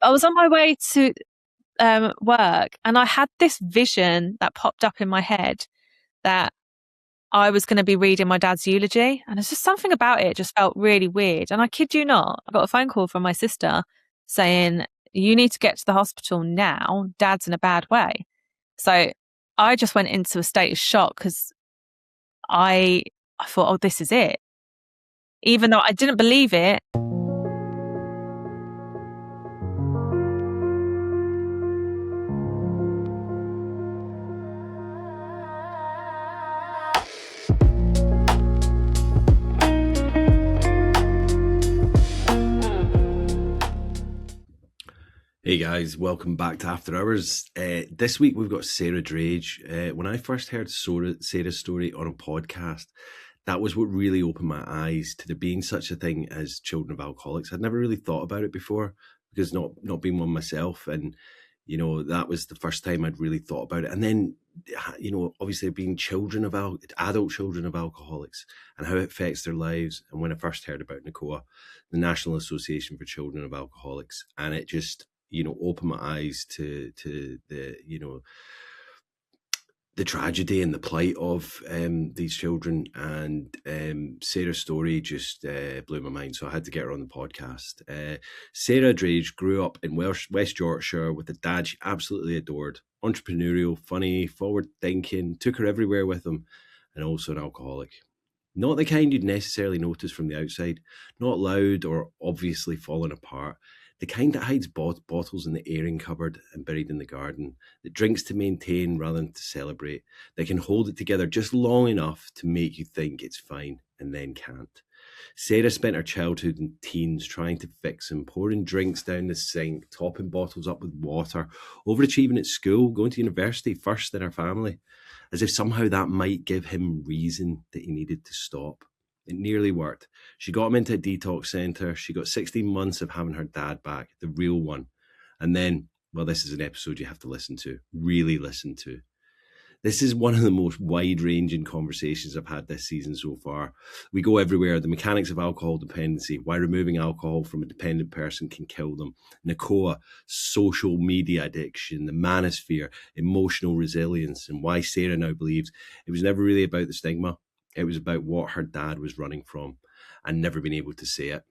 I was on my way to work, and I had this vision that popped up in my head that I was going to be reading my dad's eulogy, and it's just something about it just felt really weird. And I kid you not, I got a phone call from my sister saying, "You need to get to the hospital now. Dad's in a bad way." So I just went into a state of shock because I thought, "Oh, this is it," even though I didn't believe it. Hey guys, welcome back to After Hours. This week we've got Sarah Drage. When I first heard Sarah's story on a podcast, that was what really opened my eyes to there being such a thing as children of alcoholics. I'd never really thought about it before because not being one myself, and you know that was the first time I'd really thought about it. And then, you know, obviously being adult children of alcoholics and how it affects their lives. And when I first heard about NACOA, the National Association for Children of Alcoholics, and it just open my eyes to the, the tragedy and the plight of these children. And Sarah's story just blew my mind. So I had to get her on the podcast. Sarah Drage grew up in West Yorkshire with a dad she absolutely adored, entrepreneurial, funny, forward-thinking, took her everywhere with him, and also an alcoholic. Not the kind you'd necessarily notice from the outside, not loud or obviously falling apart. The kind that hides bottles in the airing cupboard and buried in the garden, that drinks to maintain rather than to celebrate, that can hold it together just long enough to make you think it's fine and then can't. Sarah spent her childhood and teens trying to fix him, pouring drinks down the sink, topping bottles up with water, overachieving at school, going to university first in her family, as if somehow that might give him reason that he needed to stop. It nearly worked. She got him into a detox centre. She got 16 months of having her dad back, the real one. And then, well, this is an episode you have to listen to, really listen to. This is one of the most wide-ranging conversations I've had this season so far. We go everywhere. The mechanics of alcohol dependency, why removing alcohol from a dependent person can kill them, NACOA, social media addiction, the manosphere, emotional resilience, and why Sarah now believes it was never really about the stigma. It was about what her dad was running from and never been able to say it.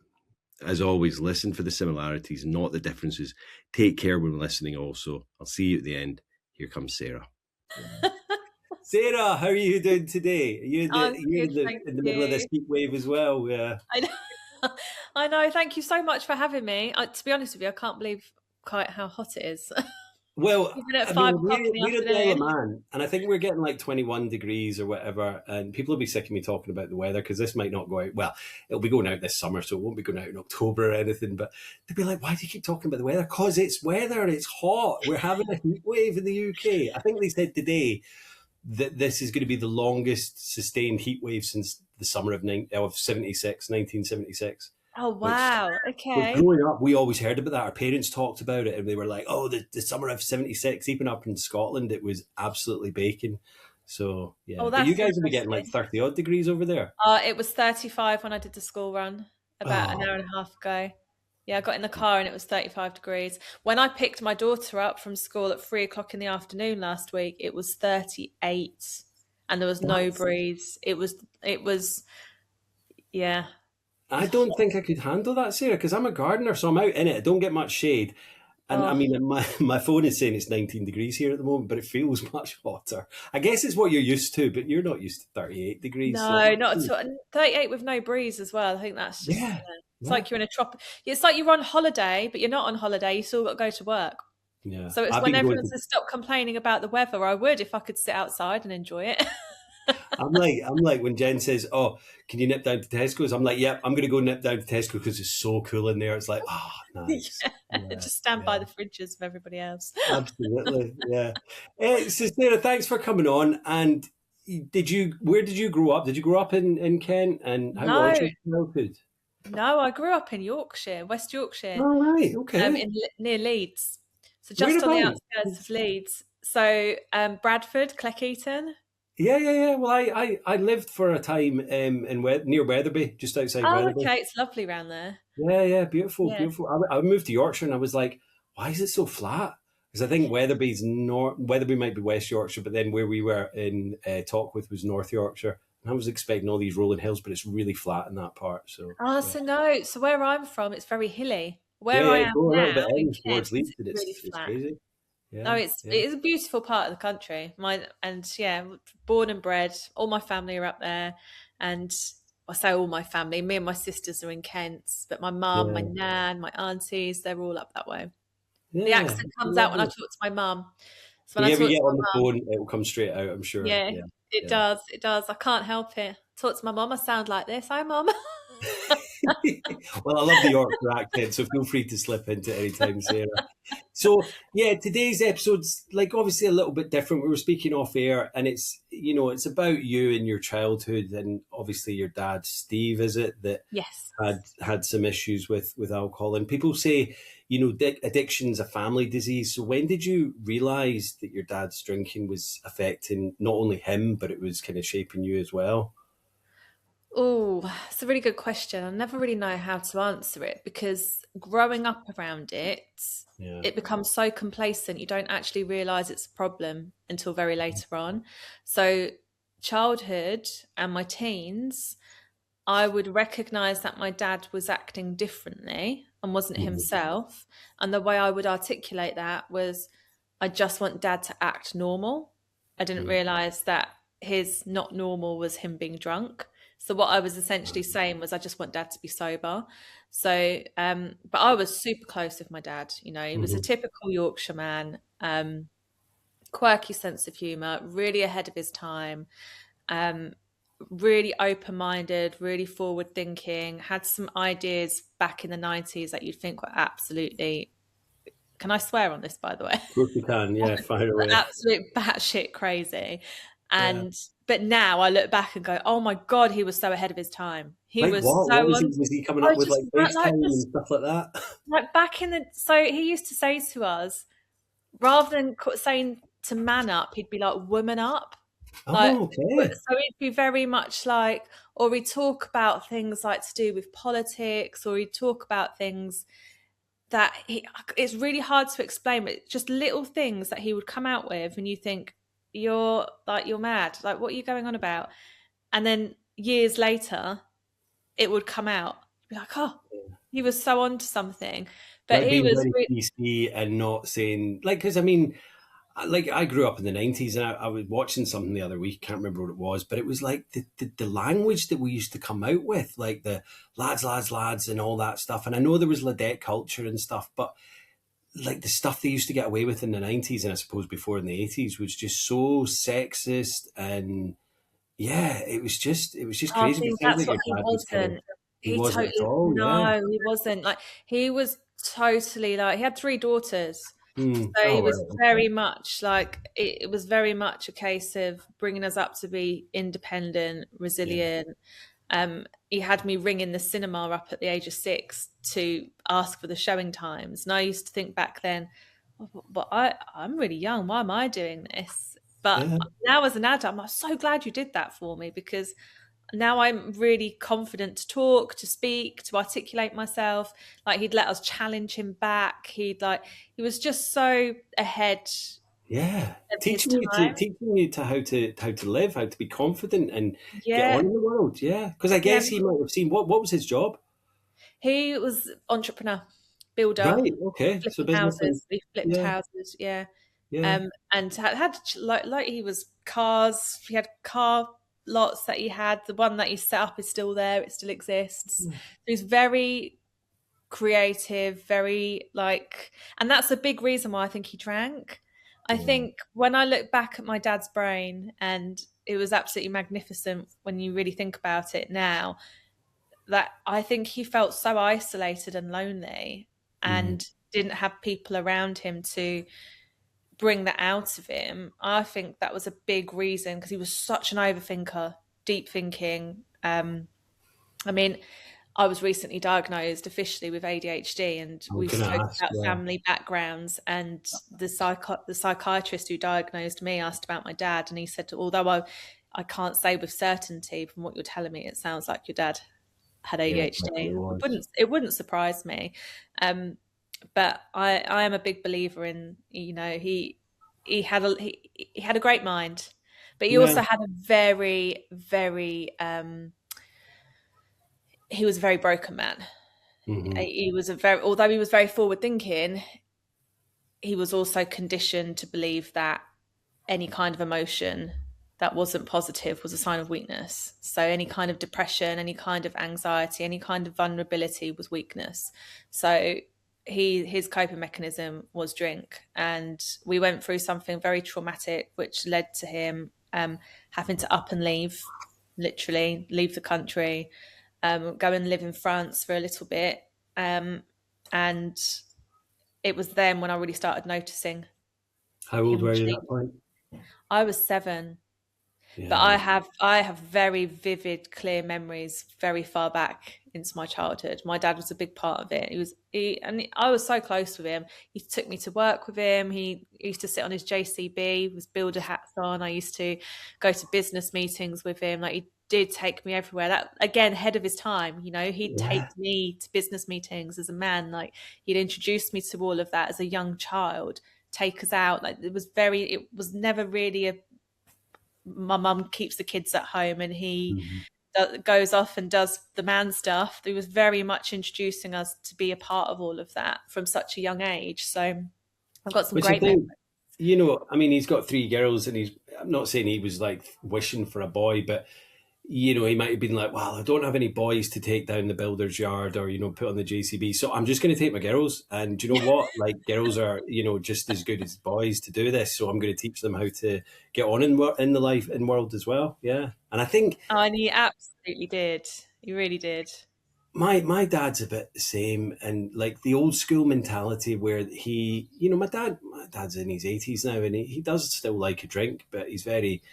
As always, listen for the similarities, not the differences. Take care when listening also. I'll see you at the end. Here comes Sarah. Sarah, how are you doing today? Are you in the middle of this heat wave as well? Yeah. I know. Thank you so much for having me. To be honest with you, I can't believe quite how hot it is. Well, we're at the Isle of Man, and I think we're getting like 21 degrees or whatever, and people will be sick of me talking about the weather because this might not go out. Well, it'll be going out this summer, so it won't be going out in October or anything, but they'll be like, why do you keep talking about the weather? Because it's weather, it's hot. We're having a heat wave in the UK. I think they said today that this is going to be the longest sustained heat wave since the summer of 1976. Oh, wow. Okay. Growing up, we always heard about that. Our parents talked about it and they were like, oh, the summer of 76, even up in Scotland, it was absolutely baking. So, yeah. Oh, but you guys will be getting like 30 odd degrees over there. It was 35 when I did the school run about an hour and a half ago. Yeah, I got in the car and it was 35 degrees. When I picked my daughter up from school at 3:00 in the afternoon last week, it was 38 and there was no breeze. It was, yeah. I don't think I could handle that, Sarah, because I'm a gardener, so I'm out in it. I don't get much shade. And I mean, my phone is saying it's 19 degrees here at the moment, but it feels much hotter. I guess it's what you're used to, but you're not used to 38 degrees. No, not at all. 38 with no breeze as well. I think that's just, it's like you're in a tropic. It's like you're on holiday, but you're not on holiday. You still got to go to work. Yeah. So it's when everyone says stop complaining about the weather. I would if I could sit outside and enjoy it. I'm like when Jen says, "Oh, can you nip down to Tesco's?" I'm like, "Yep, I'm going to go nip down to Tesco because it's so cool in there." It's like, oh, nice. Yeah. Just stand by the fridges of everybody else. Absolutely, yeah. So Sarah, thanks for coming on. And where did you grow up? Did you grow up in Kent? And how was your childhood? No, I grew up in Yorkshire, West Yorkshire. Oh, right, okay. Near Leeds, so just on the outskirts of Leeds. So Bradford, Cleckheaton. Yeah. Well, I lived for a time near Wetherby, just outside Wetherby. Okay, it's lovely around there. Yeah, beautiful. I moved to Yorkshire and I was like, why is it so flat? Because I think Wetherby might be West Yorkshire, but then where we were in Talkwith was North Yorkshire. And I was expecting all these rolling hills, but it's really flat in that part. So Oh, yeah, so no. So where I'm from, it's very hilly. yeah, Where I yeah. am Go a little now bit in in Kent, towards Leeds, and it's really it's flat. crazy. No, Yeah, it yeah, is a beautiful part of the country. Born and bred. All my family are up there, and I say all my family. Me and my sisters are in Kent, but my mum, my yeah, nan, my aunties, they're all up that way. The yeah. accent It's comes out when I lovely. talk to my mum. So When when I you ever talk get to on the my mum, phone, it will come straight out. I'm sure. yeah, Yeah, it yeah. does. It does. I can't help it. Talk to my mum, I sound like this. Hi, mum. Well, I love the Yorkshire accent, so feel free to slip into it anytime, Sarah. So, yeah, today's episode's like obviously a little bit different. We were speaking off air, and it's about you and your childhood, and obviously your dad, Steve, is it that Yes. had some issues with alcohol? And people say, addiction's a family disease. So, when did you realize that your dad's drinking was affecting not only him, but it was kind of shaping you as well? Oh, it's a really good question. I never really know how to answer it because growing up around it, Yeah. it becomes so complacent. You don't actually realize it's a problem until very later on. So, childhood and my teens, I would recognize that my dad was acting differently and wasn't Mhm. himself. And the way I would articulate that was, I just want dad to act normal. I didn't realize that his not normal was him being drunk. So what I was essentially saying was, I just want dad to be sober. So, but I was super close with my dad. You know, he was a Mhm. typical Yorkshire man, quirky sense of humor, really ahead of his time. Um, really open-minded, really forward-thinking, had some ideas back in the 90s that you'd think were absolutely, can I swear on this, by the way? Of course you can. Yeah, fire away. Absolute batshit crazy. Yeah. But now I look back and go, oh my God, he was so ahead of his time. He Like was what? so What was he? on. Was he coming I up was with just like like FaceTime this, and stuff like that? like back in the, so he used to say to us, rather than saying to man up, he'd be like, woman up. Like, Oh, okay. so it'd be very much like, or we'd talk about things like to do with politics, or we'd talk about things that it's really hard to explain, but just little things that he would come out with, and you think, you're mad. Like, what are you going on about? And then years later, it would come out. You'd be like, oh, he was so on to something. But Like he being was very PC and not saying like, because I mean, like I grew up in the 90s, and I was watching something the other week, can't remember what it was, but it was like the language that we used to come out with, like the lads, lads, lads, and all that stuff. And I know there was Ladette culture and stuff, but like the stuff they used to get away with in the 90s, and I suppose before in the 80s, was just so sexist. And yeah, it was just I crazy. But think it sounds that's like what your he dad was kind of, wasn't. he He wasn't at totally, all. Yeah. no, he wasn't. Like, he was totally like, he had three daughters. Mm. So he Oh, was right. very much like, it was very much a case of bringing us up to be independent, Yeah. resilient. He had me ringing the cinema up at the age of 6 to ask for the showing times. And I used to think back then, "Oh, but I'm really young. Why am I doing this?" But Yeah. now as an adult, I'm like, so glad you did that for me, because now I'm really confident to talk, to speak, to articulate myself. Like, he'd let us challenge him back. He was just so ahead Yeah. of his Teaching you to time. teaching you to how to live, how to be confident and get on Yeah, in the world. Yeah. Because I yeah. guess he might have seen what was his job? He was entrepreneur, builder, Right. Okay. So flipping business and houses. He flipped yeah, houses, yeah. yeah. And had like he was cars. He had car lots that he had. The one that he set up is still there. It still exists. He's very creative, very like, and that's a big reason why I think he drank. I Yeah. think when I look back at my dad's brain, and it was absolutely magnificent when you really think about it now, that I think he felt so isolated and lonely Mm. and didn't have people around him to bring that out of him. I think that was a big reason, because he was such an overthinker, deep thinking. I mean, I was recently diagnosed officially with ADHD, and I was we gonna spoke ask. about Yeah. family backgrounds. And the psychiatrist who diagnosed me asked about my dad, and he said, although I can't say with certainty from what you're telling me, it sounds like your dad had Yeah. It ADHD. definitely was. It wouldn't surprise me. Um, but I am a big believer in, he had a great mind, but he Yeah. also had a very, very he was a very broken man. Hmm. He was although he was very forward thinking, he was also conditioned to believe that any kind of emotion that wasn't positive was a sign of weakness. So any kind of depression, any kind of anxiety, any kind of vulnerability was weakness. So his coping mechanism was drink, and we went through something very traumatic, which led to him having to up and leave, literally leave the country, go and live in France for a little bit, and it was then when I really started noticing How old him were you at change. that point? I was 7, but Yeah. I have very vivid, clear memories very far back into my childhood. My dad was a big part of it. I was so close with him. He took me to work with him. He used to sit on his JCB with his builder hats on. I used to go to business meetings with him. Like, he did take me everywhere. That, again, ahead of his time. He'd Yeah. take me to business meetings as a man. Like, he'd introduce me to all of that as a young child. Take us out. Like, it was never really my mum keeps the kids at home, and he Mhm. goes off and does the man stuff. He was very much introducing us to be a part of all of that from such a young age. So I've got some Which I great memories. think, I mean, he's got 3 girls, and I'm not saying he was like wishing for a boy, but he might have been like, well, I don't have any boys to take down the builder's yard or, put on the JCB. So I'm just going to take my girls. And do you know what? Like, girls are, just as good as boys to do this. So I'm going to teach them how to get on in the life and world as well. Yeah. And I think Oh, and he absolutely did. He really did. my dad's a bit the same, and like the old school mentality where my dad's in his 80s now, and he does still like a drink, but he's very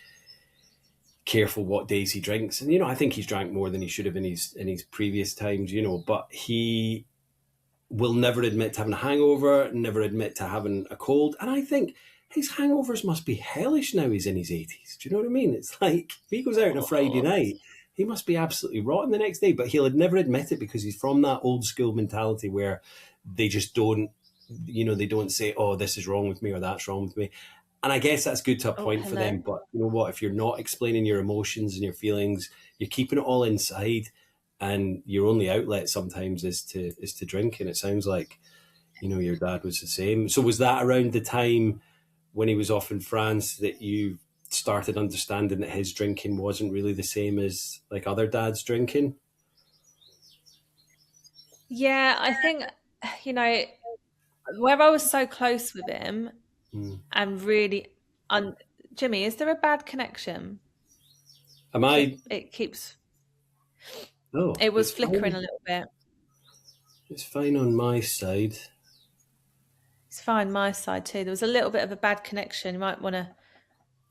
careful what days he drinks. And I think he's drank more than he should have in his previous times. But he will never admit to having a hangover, never admit to having a cold. And I think his hangovers must be hellish now he's in his 80s. Do you know what I mean? It's like if he goes out on a Friday Oh, night, he must be absolutely rotten the next day, but he'll never admit it because he's from that old school mentality where they just don't, they don't say, oh, this is wrong with me or that's wrong with me. And I guess that's good to a oh, point for them. hello. But you know what? If you're not explaining your emotions and your feelings, you're keeping it all inside, and your only outlet sometimes is to drink. And it sounds like your dad was the same. So was that around the time when he was off in France that you started understanding that his drinking wasn't really the same as like other dads drinking? Yeah, I think, you know, where I was so close with him Mm. and really, Jimmy, is there a bad connection? Am Is I? it keeps, No, it was it's flickering fine. a little bit. It's fine on my side. It's fine, my side too. There was a little bit of a bad connection. You might want to.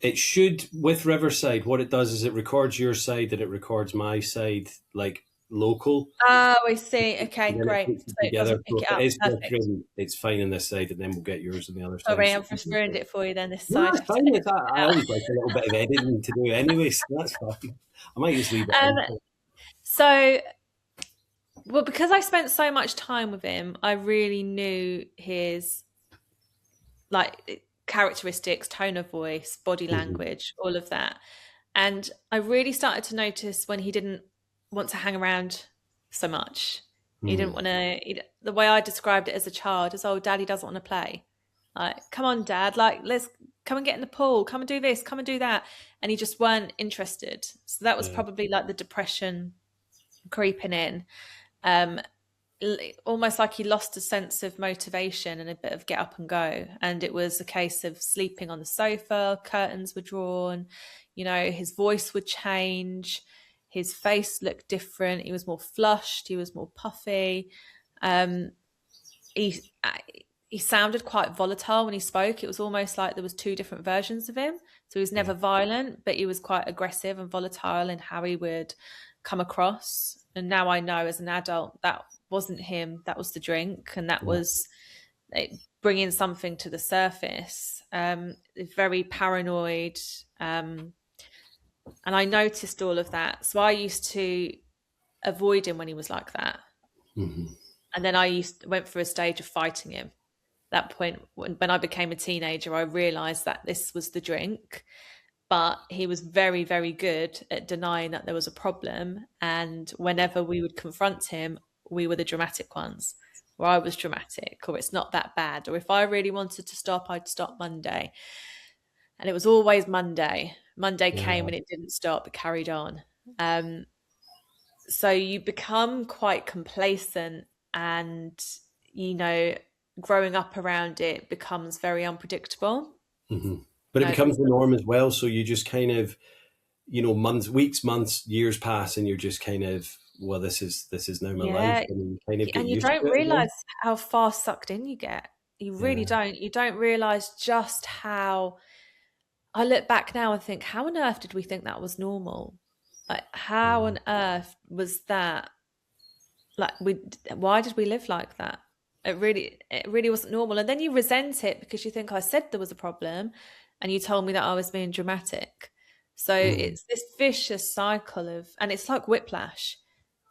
It should, with Riverside, what it does is it records your side and it records my side, like local, Oh, I see. Okay, and then it great. puts So it it together. doesn't pick So it if it up. is Perfect. flickering, it's fine on this side, and then we'll get yours on the other side. Sorry, So I've just ruined it for you then, this no, side. I that's have to fine. edit I it always like a little bit of editing to do anyway, so that's fine. I might just leave it out. in. So, well, because I spent so much time with him, I really knew his like characteristics, tone of voice, body Mhm. language, all of that. And I really started to notice when he didn't want to hang around so much. He didn't Mhm. want to. The way I described it as a child is, "Oh, Daddy doesn't want to play. Like, come on, Dad. Like, let's come and get in the pool. Come and do this. Come and do that." And he just weren't interested. So that was Yeah. probably like the depression creeping in. Um, Almost like he lost a sense of motivation and a bit of get up and go. And it was a case of sleeping on the sofa, curtains were drawn, his voice would change, his face looked different. He was more flushed, he was more puffy. Um, he he sounded quite volatile when he spoke. It was almost like there was two different versions of him. So he was Yeah. never violent, but he was quite aggressive and volatile in how he would come across. And now I know as an adult that wasn't him. That was the drink, and that Yeah. was bringing something to the surface. Very paranoid, and I noticed all of that. So I used to avoid him when he was like that. Mhm. And then I went through a stage of fighting him. That point, when I became a teenager, I realized that this was the drink, but he was very, very good at denying that there was a problem. And whenever we would confront him, we were the dramatic ones, or I was dramatic, or it's not that bad. Or if I really wanted to stop, I'd stop Monday. And it was always Monday. Monday came Yeah. and it didn't stop, it carried on. Um, so you become quite complacent, and, you know, growing up around it becomes very unpredictable. Mm-hmm. But it becomes the norm as well. So you just kind of, months, weeks, months, years pass, and you're just kind of, well, this is now my life, Yeah, and you kind of get and you used don't to it again. realize how far sucked in you get. You really Yeah. don't. You don't realize just how. I look back now and think, how on earth did we think that was normal? Like, how on earth was that? Like, why did we live like that? It really wasn't normal. And then you resent it because you think I said there was a problem, and you told me that I was being dramatic. So Mm. it's this vicious cycle of, and it's like whiplash.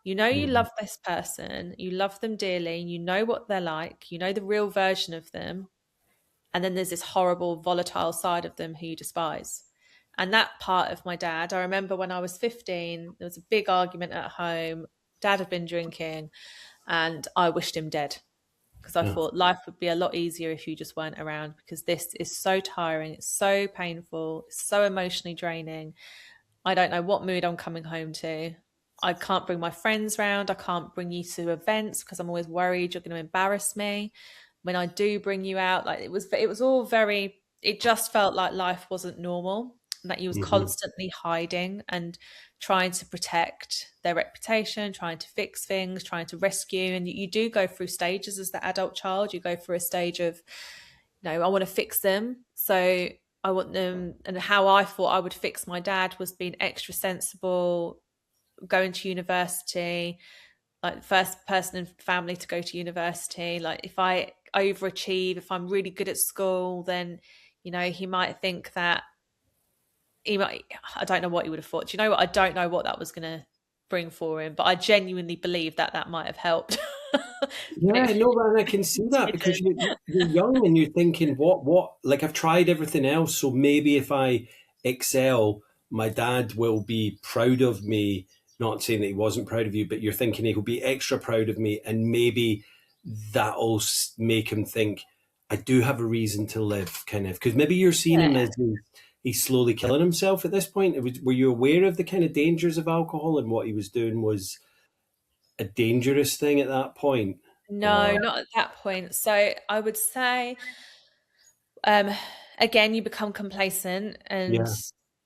You know, you Mm. love this person, you love them dearly, you know what they're like, you know the real version of them. And then there's this horrible, volatile side of them who you despise. And that part of my dad, I remember when I was 15, there was a big argument at home. Dad had been drinking, and I wished him dead because I Yeah. thought life would be a lot easier if you just weren't around, because this is so tiring, it's so painful, it's so emotionally draining. I don't know what mood I'm coming home to. I can't bring my friends round. I can't bring you to events because I'm always worried you're going to embarrass me. When I do bring you out, like, it was all very, it just felt like life wasn't normal, and that you was Mm-hmm. constantly hiding and trying to protect their reputation, trying to fix things, trying to rescue. And you do go through stages as the adult child. You go through a stage of, I want to fix them. So I want them, and how I thought I would fix my dad was being extra sensible, going to university, like the first person in family to go to university. Like, if I overachieve, if I'm really good at school, then, he might think that I don't know what he would have thought. Do you know what? I don't know what that was going to bring for him, but I genuinely believe that that might have helped. But Yeah, no, and I can see that because didn't. you're young and you're thinking, like I've tried everything else, so maybe if I excel, my dad will be proud of me. Not saying that he wasn't proud of you, but you're thinking he'll be extra proud of me, and maybe that'll make him think I do have a reason to live, kind of. Because maybe you're seeing him Yeah. as he's slowly killing himself at this point. Were you aware of the kind of dangers of alcohol and what he was doing was a dangerous thing at that point? No, Or not at that point. So I would say, um, again, you become complacent, and yeah.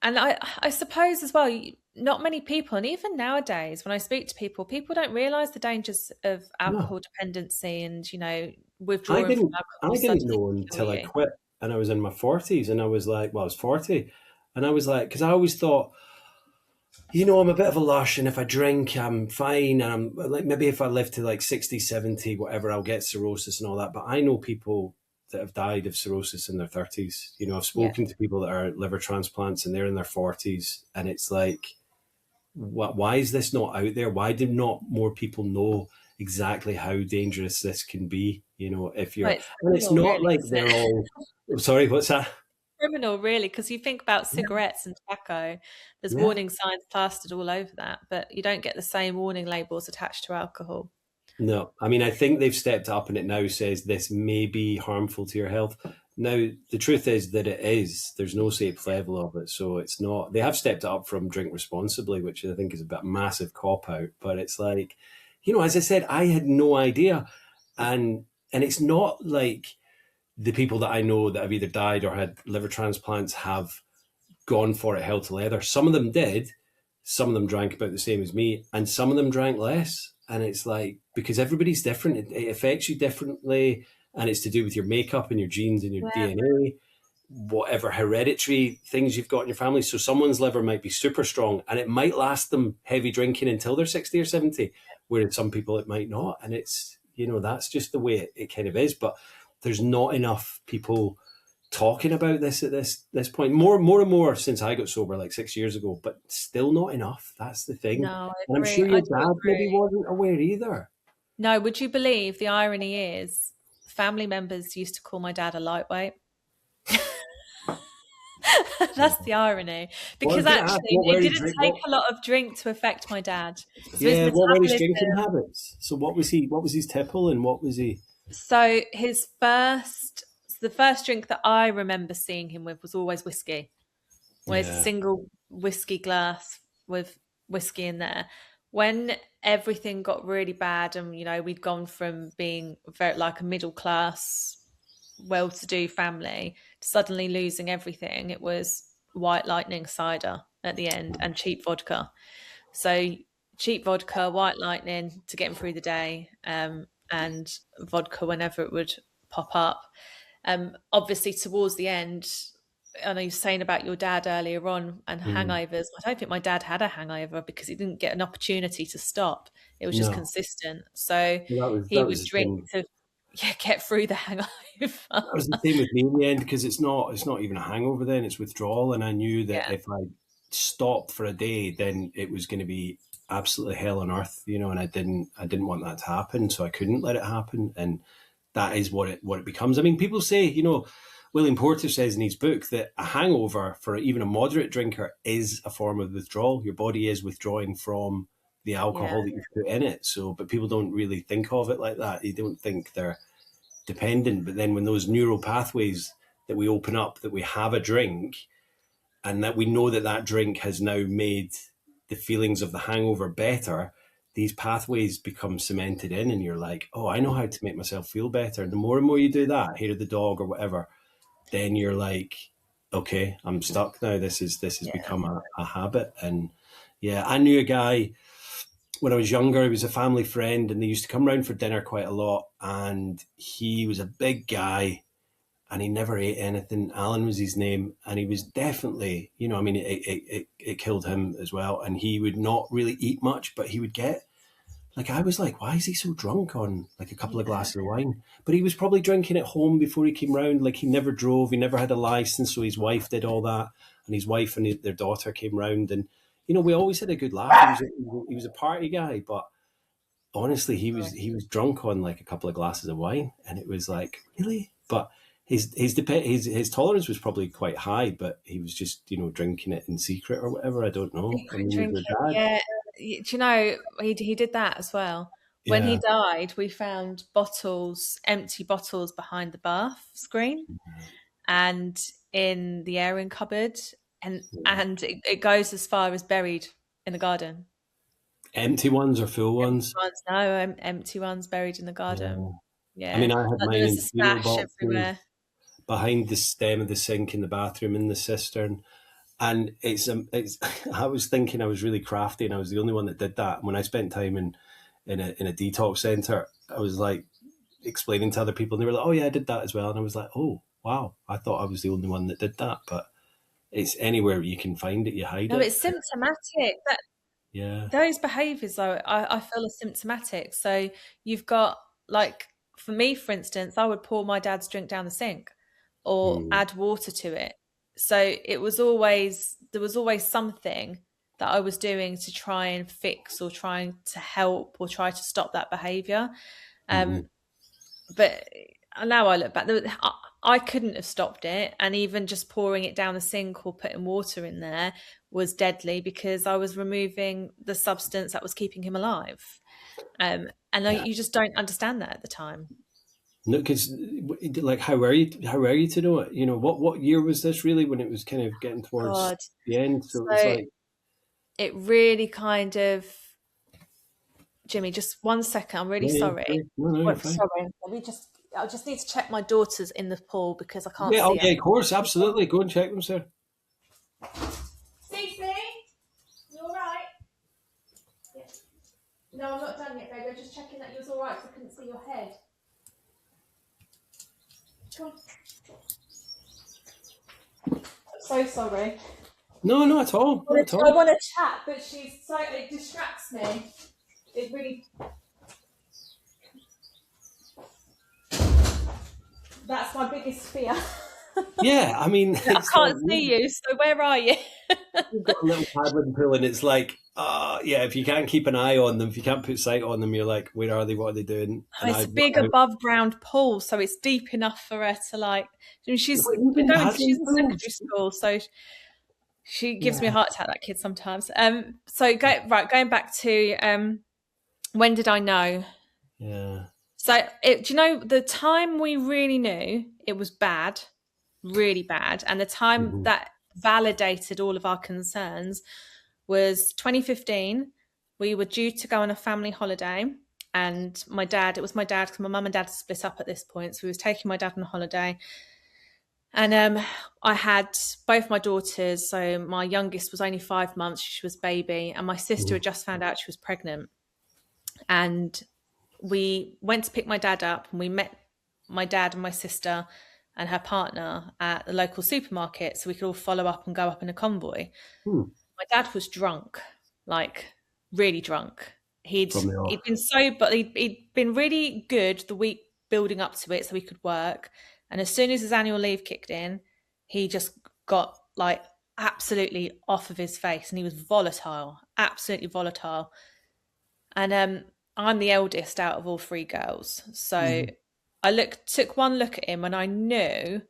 I suppose as well, not many people, and even nowadays, when I speak to people, people don't realize the dangers of No, alcohol dependency, and, I withdrawing from didn't. I alcohol didn't suddenly know can kill until I you. quit, and I was in my 40s, and I was like, well, I was 40, and I was like, because I always thought, I'm a bit of a lush, and if I drink, I'm fine, and I'm like, maybe if I live to like 60, 70, whatever, I'll get cirrhosis and all that. But I know people that have died of cirrhosis in their 30s. I've Yeah. spoken to people that are liver transplants, and they're in their 40s, and it's like, why is this not out there? Why do not more people know exactly how dangerous this can be? If Well, you're, it's and it's criminal, not really, like isn't they're it? all, sorry, what's that? Criminal, really, because you think about Yeah. cigarettes and tobacco, there's Yeah. warning signs plastered all over that, but you don't get the same warning labels attached to alcohol. No, I mean, I think they've stepped up and it now says this may be harmful to your health. Now, the truth is that it is. There's no safe level of it. So it's not, they have stepped it up from drink responsibly, which I think is a bit massive cop out. But it's like, as I said, I had no idea. And it's not like the people that I know that have either died or had liver transplants have gone for it hell to leather. Some of them did. Some of them drank about the same as me, and some of them drank less. And it's like, because everybody's different, it affects you differently, and it's to do with your makeup and your genes and your Yeah. DNA, whatever hereditary things you've got in your family. So someone's liver might be super strong, and it might last them heavy drinking until they're 60 or 70, whereas some people it might not. And it's, that's just the way it kind of is. But there's not enough people talking about this at this point. More and more since I got sober like 6 years ago, but still not enough. That's the thing. No, I And I'm agree. sure I your do dad maybe agree. wasn't aware either. No, would you believe the irony is family members used to call my dad a lightweight? That's the irony, Well, I was because going to ask, actually what were it his didn't drink? take a lot of drink to affect my dad. So his Yeah, what were his metabolism. drinking habits? So what was he? What was his tipple, and what was he? So the first drink that I remember seeing him with was always whiskey. Always a Yeah. single whiskey glass with whiskey in there. When everything got really bad, and we'd gone from being very like a middle class, well-to-do family to suddenly losing everything, it was White Lightning cider at the end and cheap vodka. So cheap vodka, White Lightning to get him through the day, and vodka whenever it would pop up. Obviously, towards the end, I know you were saying about your dad earlier on and Mm. hangovers. I don't think my dad had a hangover because he didn't get an opportunity to stop. It was just No, consistent. So that he would was the drink thing. to get through the hangover. That was the same with me in the end, because it's not even a hangover then, it's withdrawal. And I knew that Yeah, if I stopped for a day, then it was going to be absolutely hell on earth, and I didn't want that to happen, so I couldn't let it happen. And that is what it becomes. I mean, people say, William Porter says in his book that a hangover for even a moderate drinker is a form of withdrawal. Your body is withdrawing from the yeah, alcohol that you've put in it. So, but people don't really think of it like that. They don't think they're dependent. But then when those neural pathways that we open up, that we have a drink, and that we know that that drink has now made the feelings of the hangover better, these pathways become cemented in, and you're like, oh, I know how to make myself feel better. And the more and more you do that, hair of the dog or whatever, then you're like, okay, I'm stuck now. This has yeah. become a habit. And yeah, I knew a guy when I was younger. He was a family friend, and they used to come round for dinner quite a lot. And he was a big guy, and he never ate anything. Alan was his name, and he was definitely, I mean, it killed him as well. And he would not really eat much, but he would get, like, I was like, why is he so drunk on like a couple of Yeah. glasses of wine? But he was probably drinking at home before he came round. Like, he never drove, he never had a license, so his wife did all that, and his wife and their daughter came round, and we always had a good laugh. He was a party guy, but honestly, he was drunk on like a couple of glasses of wine, and it was like, really? But his tolerance was probably quite high, but he was just drinking it in secret or whatever. I don't know. I Secret mean, with drinking. your dad, Yeah. Do you know he did that as well? When he yeah. died, we found empty bottles behind the bath screen and in the airing cupboard, and it goes as far as buried in the garden. Empty ones or full Empty ones? ones, no, empty ones buried in the garden. Yeah. I Yeah, mean, I had like there mine was in a cereal stash boxes everywhere. behind the stem of the sink in the bathroom in the cistern. And it's. I was thinking I was really crafty, and I was the only one that did that. When I spent time in a detox center, I was like explaining to other people, and they were like, "Oh yeah, I did that as well." And I was like, "Oh wow, I thought I was the only one that did that." But it's anywhere you can find it, you hide No, it. it's symptomatic. Yeah. Those behaviours, though, I feel are symptomatic. So you've got, like, for me, for instance, I would pour my dad's drink down the sink or Mm. add water to it. So there was always something that I was doing to try and fix or trying to help or try to stop that behaviour. Mm-hmm. But now I look back, I couldn't have stopped it, and even just pouring it down the sink or putting water in there was deadly because I was removing the substance that was keeping him alive. Yeah. You just don't understand that at the time. No, because like, how were you? How were you to know it? What year was this really, when it was kind of getting towards God, the end? So it was so like, it really kind of, Jimmy, just one second. I'm really yeah, yeah, sorry. sorry. No, you're What, fine. sorry. I just need to check my daughters in the pool because I can't Yeah, see okay, them. of course, absolutely. Go and check them, sir. Stacey, you all right? Yeah. No, I'm not done yet, baby. I'm just checking that you're all right because I couldn't see your head. Come on. I'm so sorry. No, not at all. Not at I all. want to chat, but it distracts me. It really. That's my biggest fear. Yeah, I mean, I it's like can't see you, so where are you? you've got a little paddling pool, and it's like, yeah, if you can't keep an eye on them, if you can't put sight on them, you're like, where are they? What are they doing? Oh, And it's a big above ground pool, so it's deep enough for her to like. I mean, she's but even going. She's paddling in secondary pools, school, so she gives me a yeah. heart attack. That kid sometimes. So going back to when did I know? Yeah. So do you know the time we really knew it was bad, really bad, and the time Mhm. that validated all of our concerns was 2015. We were due to go on a family holiday, and it was my dad, because my mum and dad split up at this point, so we was taking my dad on a holiday. And I had both my daughters. So my youngest was only 5 months; she was baby, and my sister Mhm. had just found out she was pregnant. And we went to pick my dad up, and we met my dad and my sister and her partner at the local supermarket, so we could all follow up and go up in a convoy. Hmm. My dad was drunk, like really drunk. He'd From the he'd off. been sober. He'd been really good the week building up to it, so he could work. And as soon as his annual leave kicked in, he just got like absolutely off of his face, and he was volatile, absolutely volatile. And I'm the eldest out of all three girls, so Mhm. took one look at him, and I knew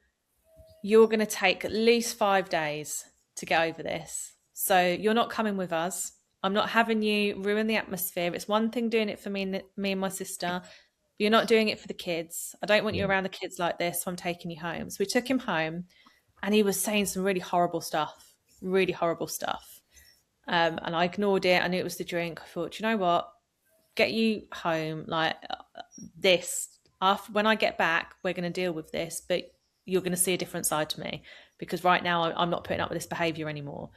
you're going to take at least 5 days to get over this. So you're not coming with us. I'm not having you ruin the atmosphere. It's one thing doing it for me and my sister, but you're not doing it for the kids. I don't want you Yeah. around the kids like this, so I'm taking you home. So we took him home, and he was saying some really horrible stuff, really horrible stuff. And I ignored it. I knew it was the drink. I thought, you know what? Get you home like this. After when I get back, we're going to deal with this, but you're going to see a different side to me, because right now I'm not putting up with this behavior anymore.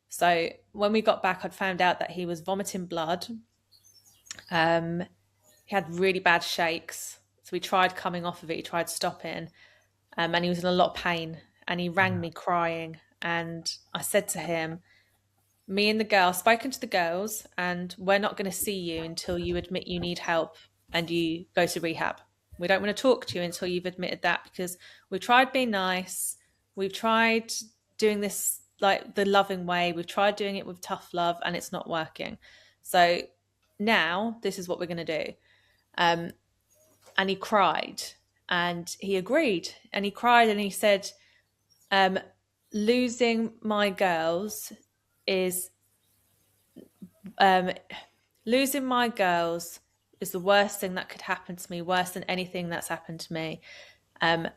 So when we got back, I'd found out that he was vomiting blood. um he had really bad shakes, so we tried coming off of it, he tried stopping, and he was in a lot of pain, and he rang me crying, and I said to him, me and the girls spoken to the girls, and we're not going to see you until you admit you need help and you go to rehab. We don't want to talk to you until you've admitted that, because we've tried being nice, we've tried doing this like the loving way, we've tried doing it with tough love, and it's not working. So now this is what we're going to do. um, and he cried, and he agreed, and he cried, and he said, um, losing my girls is um, losing my girls is the worst thing that could happen to me, worse than anything that's happened to me. Um,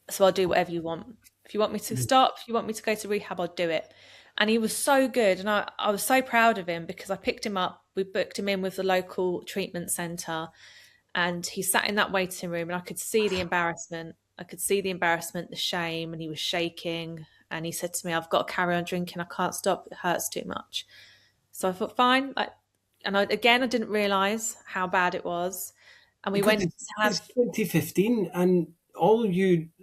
so I'll do whatever you want. If you want me to stop, if you want me to go to rehab, I'll do it. And he was so good. And I was so proud of him, because I picked him up, we booked him in with the local treatment centre, and he sat in that waiting room, and I could see the embarrassment. I could see the embarrassment, the shame, and he was shaking. And he said to me, I've got to carry on drinking. I can't stop. It hurts too much. So I thought, fine. I didn't realise how bad it was. And we Because went to have, it's 2015, and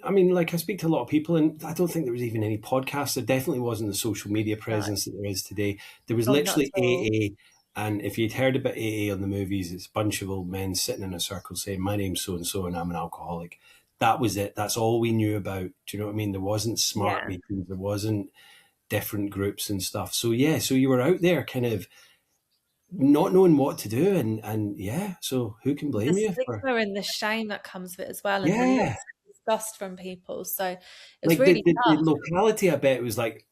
I mean, like I speak to a lot of people, and I don't think there was even any podcasts. There definitely wasn't the social media no, presence that there is today. There was oh, not literally at all. AA, and if you'd heard about AA on the movies, it's a bunch of old men sitting in a circle saying, "My name's so and so, and I'm an alcoholic." That was it. That's all we knew about. Do you know what I mean? There wasn't smart Yeah. meetings. There wasn't different groups and stuff. So yeah, so you were out there, kind of not knowing what to do, and yeah. So who can The blame you for? stigma and the shame that comes with it as well, and the looks Yeah. and disgust from people. So it was Like the, really the tough. locality, I bet it was like,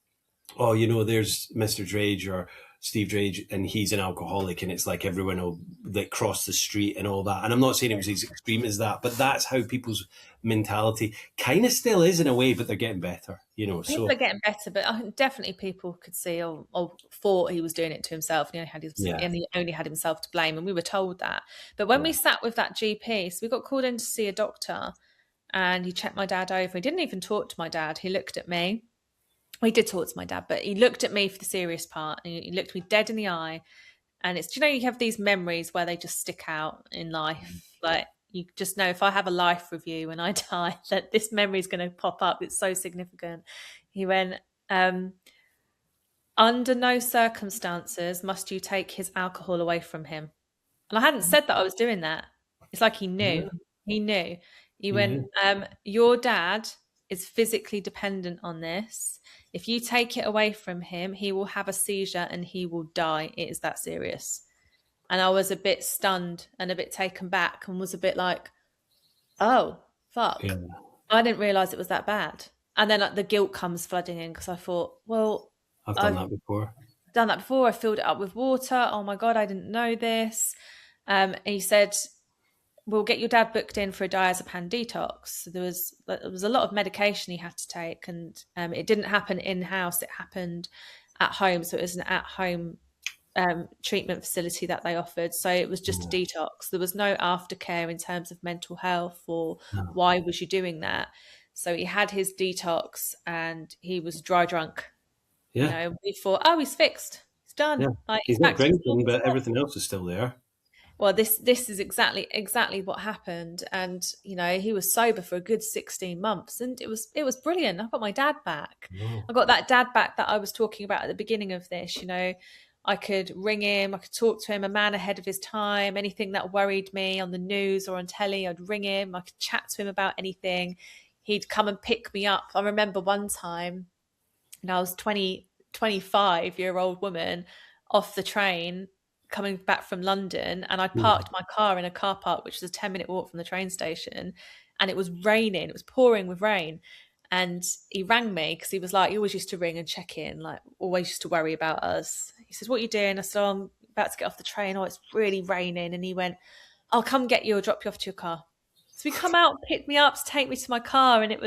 oh, there's Mr. Drage or Steve Drage, and he's an alcoholic, and it's like everyone will like cross the street and all that. And I'm not saying it was as extreme as that, but that's how people's mentality kind of still is in a way, but they're getting better, People are So getting better, but definitely people could see, or thought he was doing it to himself, and yeah, he only had himself to blame, and we were told that. But when we yeah. sat with that GP, so we got called in to see a doctor, and he checked my dad over. He didn't even talk to my dad. He looked at me. Well, he did talk to my dad, but he looked at me for the serious part, and he looked me dead in the eye. And it's, do you know, you have these memories where they just stick out in life. Like, you just know, if I have a life review when I die, that this memory is going to pop up. It's so significant. He went, um, under no circumstances must you take his alcohol away from him. And I hadn't said that I was doing that. It's like he knew. Yeah, He knew. He you went, knew. your dad is physically dependent on this. If you take it away from him, he will have a seizure and he will die. It is that serious. And I was a bit stunned and a bit taken back and was a bit like, oh, fuck. Yeah. I didn't realise it was that bad. And then the guilt comes flooding in because I thought, well, I've done that before. I filled it up with water. Oh my God, I didn't know this. And he said, we'll get your dad booked in for a diazepam detox. So there was a lot of medication he had to take, and it didn't happen in-house. It happened at home. So it was an at-home treatment facility that they offered. So it was just a detox. There was no aftercare in terms of mental health or why was you doing that. So he had his detox and he was dry drunk. Yeah. You know, we thought, oh, he's fixed. He's done. Yeah. Like, he's not drinking, but everything else is still there. Well, this is exactly what happened. And, you know, he was sober for a good 16 months and it was brilliant. I got my dad back. I got that dad back that I was talking about at the beginning of this. You know, I could ring him, I could talk to him, a man ahead of his time. Anything that worried me on the news or on telly, I'd ring him. I could chat to him about anything. He'd come and pick me up. I remember one time, and I was 25-year-old woman off the train coming back from London, and I parked my car in a car park, which was a 10-minute walk from the train station, and it was raining. It was pouring with rain. And he rang me because he was like, he always used to ring and check in, like always used to worry about us. He says, what are you doing? I said, oh, I'm about to get off the train. Oh, it's really raining. And he went, I'll come get you or drop you off to your car. So he come out, picked me up to take me to my car. And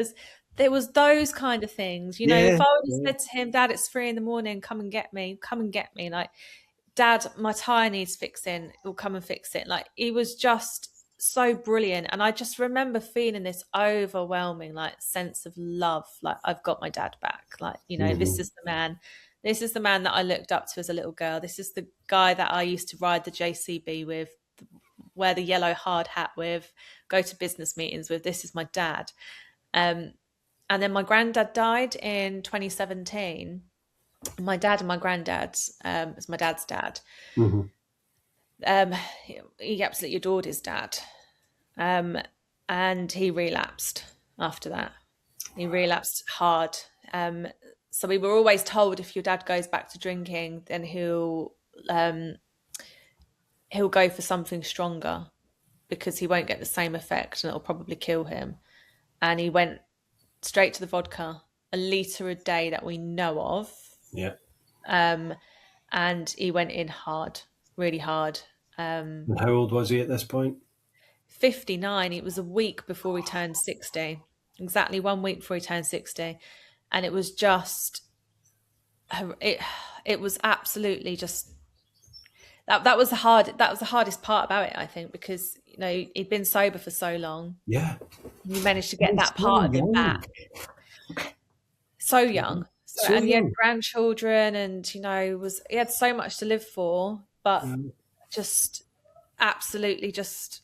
there was those kind of things, you know, if I would have said to him, Dad, it's 3 a.m, come and get me. Like, Dad, my tyre needs fixing. He'll come and fix it. Like, he was just so brilliant. And I just remember feeling this overwhelming, like, sense of love. Like, I've got my dad back. Like, you know, this is the man that I looked up to as a little girl. This is the guy that I used to ride the JCB with, wear the yellow hard hat with, go to business meetings with. This is my dad. And then my granddad died in 2017. My dad and my granddad, is my dad's dad. He absolutely adored his dad. And he relapsed after that. He relapsed hard. So we were always told, if your dad goes back to drinking, then he'll go for something stronger because he won't get the same effect and it'll probably kill him. And he went straight to the vodka, a litre a day that we know of. Yeah. And he went in hard, really hard. And how old was he at this point? 59. It was a week before he turned 60. Exactly 1 week before he turned 60. And it was just, it was absolutely just, that was the hardest part about it, I think, because, you know, he'd been sober for so long. Yeah. You managed to get that part of him back. So young. And he had grandchildren and, you know, he had so much to live for, but just absolutely just,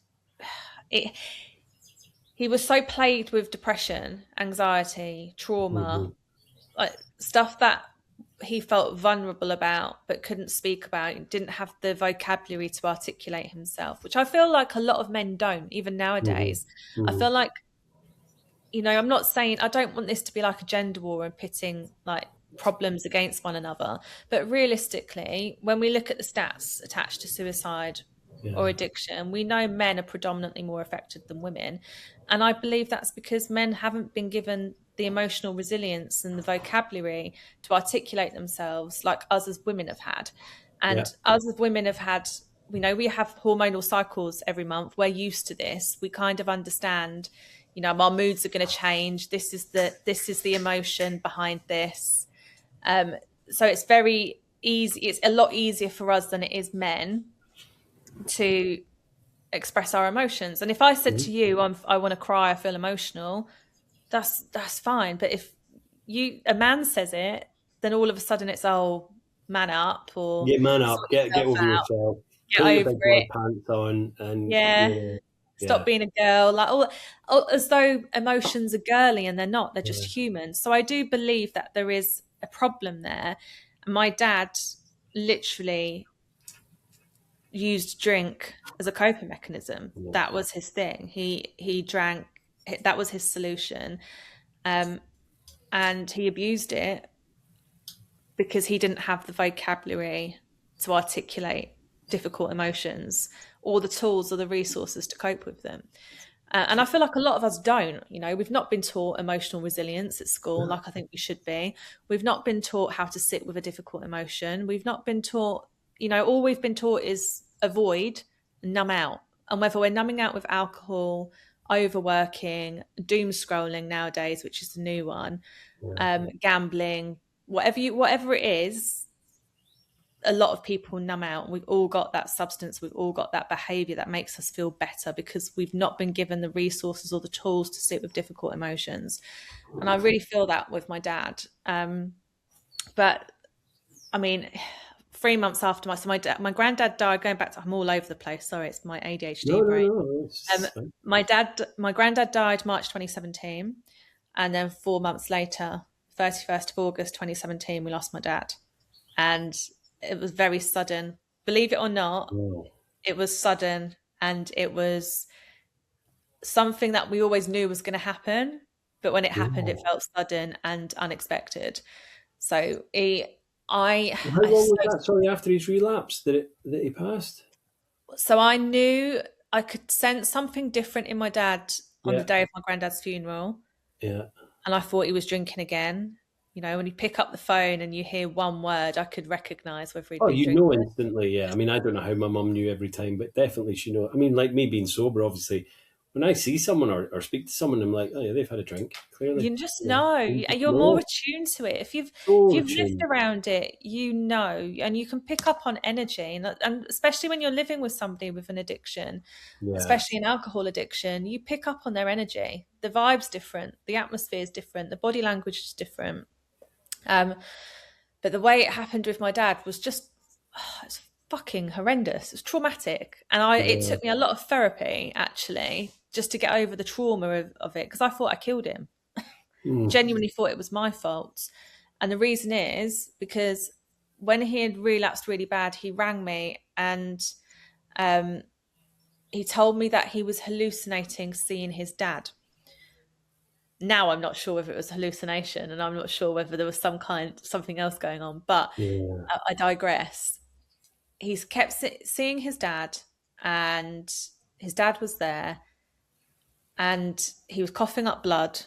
he was so plagued with depression, anxiety, trauma, like stuff that he felt vulnerable about but couldn't speak about. He didn't have the vocabulary to articulate himself, which I feel like a lot of men don't, even nowadays. I feel like, you know, I'm not saying, I don't want this to be like a gender war and pitting like problems against one another, but realistically, when we look at the stats attached to suicide or addiction, we know men are predominantly more affected than women. And I believe that's because men haven't been given the emotional resilience and the vocabulary to articulate themselves like us as women have had. And us as women have had, we know we have hormonal cycles every month. We're used to this. We kind of understand, you know, our moods are going to change. This is the emotion behind this. So it's very easy. It's a lot easier for us than it is men to express our emotions. And if I said to you, I want to cry, I feel emotional, that's fine. But if a man says it, then all of a sudden it's, oh, man up, or get over yourself, get over it, pants on, and stop being a girl, like all, as though emotions are girly, and they're not. They're just human. So I do believe that there is a problem there. My dad literally used drink as a coping mechanism. That was his thing. He drank. That was his solution. And he abused it because he didn't have the vocabulary to articulate difficult emotions or the tools or the resources to cope with them. And I feel like a lot of us don't, we've not been taught emotional resilience at school, like I think we should be. We've not been taught how to sit with a difficult emotion. We've not been taught, all we've been taught is avoid, numb out. And whether we're numbing out with alcohol, overworking, doom scrolling nowadays, which is the new one, gambling, whatever it is, a lot of people numb out. We've all got that substance. We've all got that behavior that makes us feel better because we've not been given the resources or the tools to sit with difficult emotions. And I really feel that with my dad. But I mean, 3 months after my granddad died, going back to, I'm all over the place. Sorry, it's my ADHD brain. My granddad died March 2017. And then 4 months later, 31st of August 2017, we lost my dad. And it was very sudden. Believe it or not, It was sudden, and it was something that we always knew was going to happen. But when it happened, it felt sudden and unexpected. So how long was that? Sorry, after his relapse that he passed? So I knew I could sense something different in my dad on the day of my granddad's funeral. Yeah. And I thought he was drinking again. When you pick up the phone and you hear one word, I could recognise whether he'd been drinking. Know instantly, yeah. I mean, I don't know how my mum knew every time, but definitely she knew. I mean, like me being sober, obviously, when I see someone or speak to someone, I'm like, oh yeah, they've had a drink, clearly. You just know. You're more attuned to it. If you've lived around it, and you can pick up on energy. And especially when you're living with somebody with an addiction, especially an alcohol addiction, you pick up on their energy. The vibe's different. The atmosphere is different. The body language is different. But the way it happened with my dad was just, it's fucking horrendous. It's traumatic. And it took me a lot of therapy, actually, just to get over the trauma of it, because I thought I killed him. Genuinely thought it was my fault. And the reason is because when he had relapsed really bad, he rang me and he told me that he was hallucinating seeing his dad. Now I'm not sure whether it was a hallucination, and I'm not sure whether there was something else going on, but I digress. He's kept seeing his dad, and his dad was there, and he was coughing up blood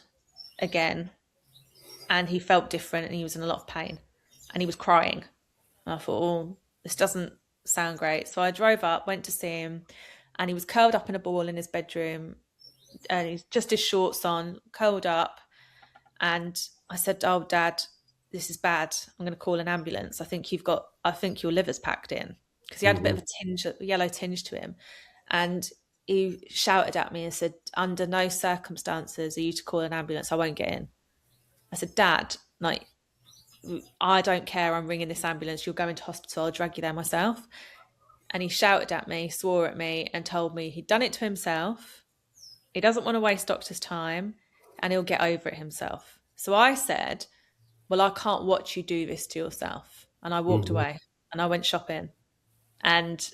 again, and he felt different, and he was in a lot of pain, and he was crying. And I thought, oh, this doesn't sound great. So I drove up, went to see him, and he was curled up in a ball in his bedroom, and he's just his shorts on, curled up. And I said, oh, Dad, this is bad. I'm going to call an ambulance. I think your liver's packed in, because he had a bit of a yellow tinge to him. And he shouted at me and said, under no circumstances are you to call an ambulance. I won't get in. I said, Dad, I don't care. I'm ringing this ambulance. You'll go into hospital. I'll drag you there myself. And he shouted at me, swore at me, and told me he'd done it to himself. He doesn't want to waste doctor's time, and he'll get over it himself. So I said, well, I can't watch you do this to yourself. And I walked away, and I went shopping. And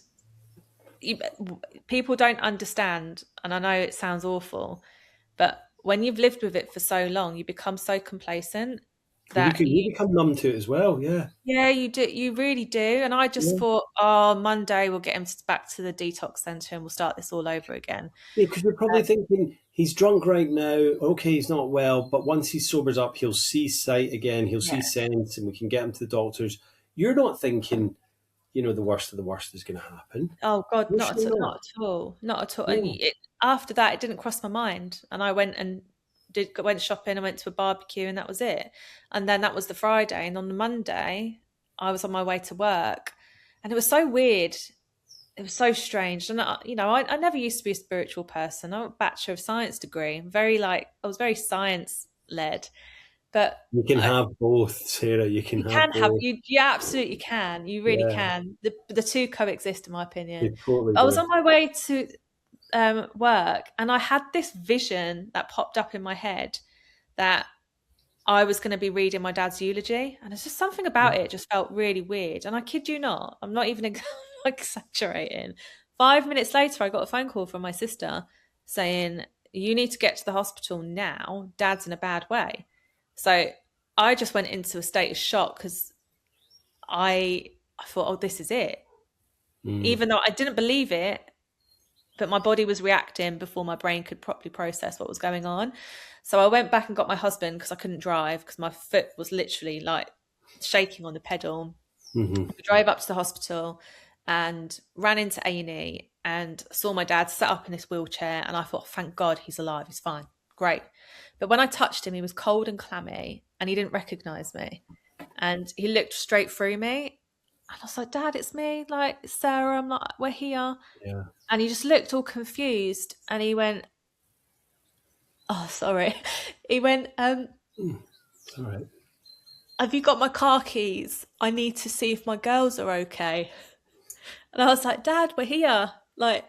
people don't understand, and I know it sounds awful, but when you've lived with it for so long, you become so complacent that you become numb to it as well. Yeah, you do. You really do. And I just thought, Monday we'll get him back to the detox centre and we'll start this all over again. Yeah, because you're probably thinking he's drunk right now. Okay, he's not well, but once he sobers up, he'll see sight again. He'll see sense, and we can get him to the doctors. You're not thinking, the worst of the worst is going to happen. Oh God, not at all. Yeah. And after that, it didn't cross my mind. And I went shopping, I went to a barbecue, and that was it. And then that was the Friday, and on the Monday I was on my way to work, and it was so weird. It was so strange. And I never used to be a spiritual person. I'm a Bachelor of Science degree. I was very science led. But you can have both, Sarah. You absolutely can. You really can. The two coexist, in my opinion. Totally I was on my way to work, and I had this vision that popped up in my head that I was going to be reading my dad's eulogy, and it's just something about it just felt really weird. And I kid you not, I'm not even exaggerating. 5 minutes later, I got a phone call from my sister saying, you need to get to the hospital now. Dad's in a bad way. So I just went into a state of shock because I thought, oh, this is it. Even though I didn't believe it, but my body was reacting before my brain could properly process what was going on. So I went back and got my husband because I couldn't drive because my foot was literally like shaking on the pedal. We drove up to the hospital and ran into A&E and saw my dad sat up in this wheelchair, and I thought, thank God he's alive, he's fine, great. But when I touched him, he was cold and clammy and he didn't recognise me. And he looked straight through me. And I was like, Dad, it's me, like, it's Sarah, I'm like, we're here. Yeah. And he just looked all confused and he went, oh, sorry. He went, It's all right. have you got my car keys? I need to see if my girls are okay. And I was like, Dad, we're here. Like,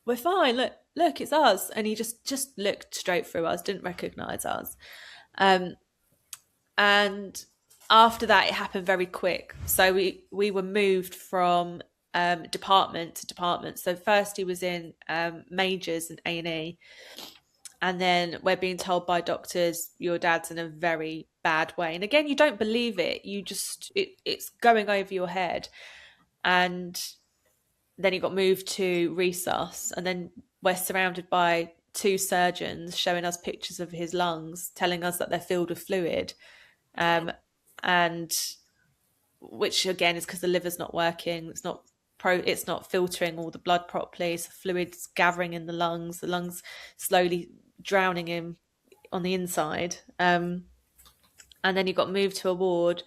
we're fine. Look, it's us. And he just looked straight through us, didn't recognise us. And after that, it happened very quick. So we were moved from department to department. So first he was in majors and A&E. And then we're being told by doctors, your dad's in a very bad way. And again, you don't believe it. It's going over your head. And then he got moved to resus. And then we're surrounded by 2 surgeons showing us pictures of his lungs, telling us that they're filled with fluid. And which again is because the liver's not working. It's not filtering all the blood properly. So fluid's gathering in the lungs slowly drowning him on the inside. And then he got moved to a ward,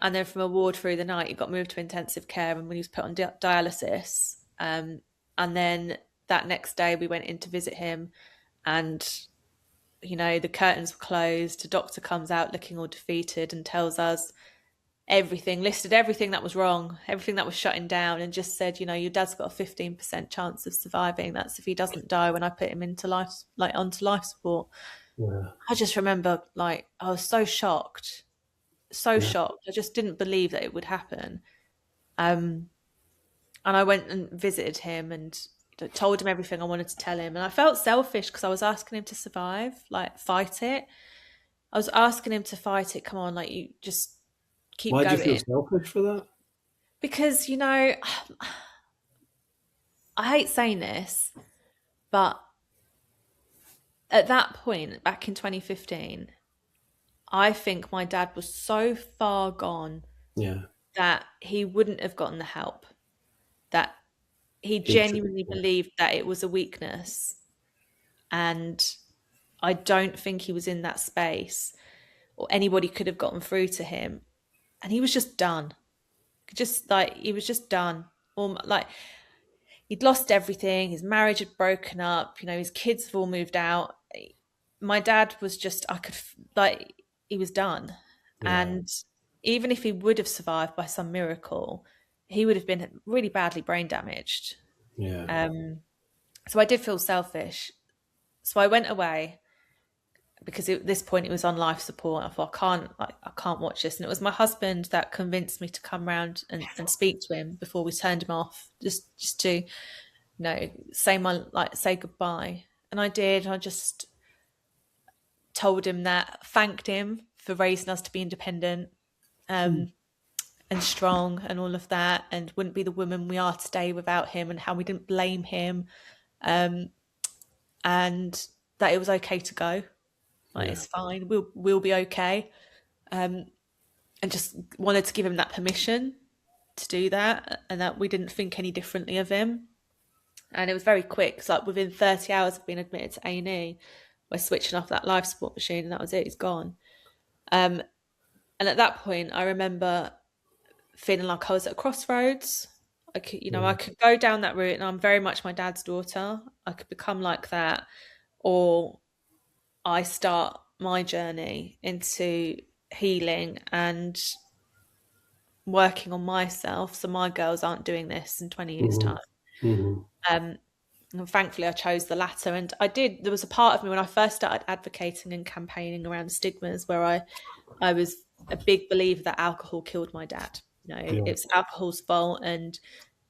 and then from a ward through the night he got moved to intensive care, and when he was put on dialysis. And then that next day we went in to visit him, and the curtains were closed. The doctor comes out looking all defeated and tells us listed everything that was wrong, everything that was shutting down, and just said, your dad's got a 15% chance of surviving. That's if he doesn't die when I put him onto life support. Yeah. I just remember, I was so shocked. Shocked. I just didn't believe that it would happen. And I went and visited him and told him everything I wanted to tell him. And I felt selfish because I was asking him to survive, fight it. I was asking him to fight it. Come on, you just keep going. Why do you feel selfish for that? Because, I hate saying this, but at that point, back in 2015, I think my dad was so far gone that he wouldn't have gotten the help, that he genuinely believed that it was a weakness. And I don't think he was in that space or anybody could have gotten through to him. And he was just done. He was just done. He'd lost everything. His marriage had broken up. His kids have all moved out. My dad was just, he was done. Yeah. And even if he would have survived by some miracle, he would have been really badly brain damaged. Yeah. So I did feel selfish. So I went away because at this point it was on life support. I thought, I can't watch this. And it was my husband that convinced me to come round and speak to him before we turned him off, just to, say goodbye. And I did. I just told him thanked him for raising us to be independent and strong and all of that, and wouldn't be the women we are today without him, and how we didn't blame him, and that it was okay to go. It's fine, we'll be okay, and just wanted to give him that permission to do that, and that we didn't think any differently of him. And it was very quick. It's within 30 hours of being admitted to A&E, we're switching off that life support machine, and that was it. He's gone. And at that point, I remember feeling like I was at a crossroads. I could go down that route, and I'm very much my dad's daughter. I could become like that, or I start my journey into healing and working on myself, so my girls aren't doing this in 20 years' time. And thankfully I chose the latter. And there was a part of me when I first started advocating and campaigning around stigmas where I was a big believer that alcohol killed my dad. It's alcohol's fault, and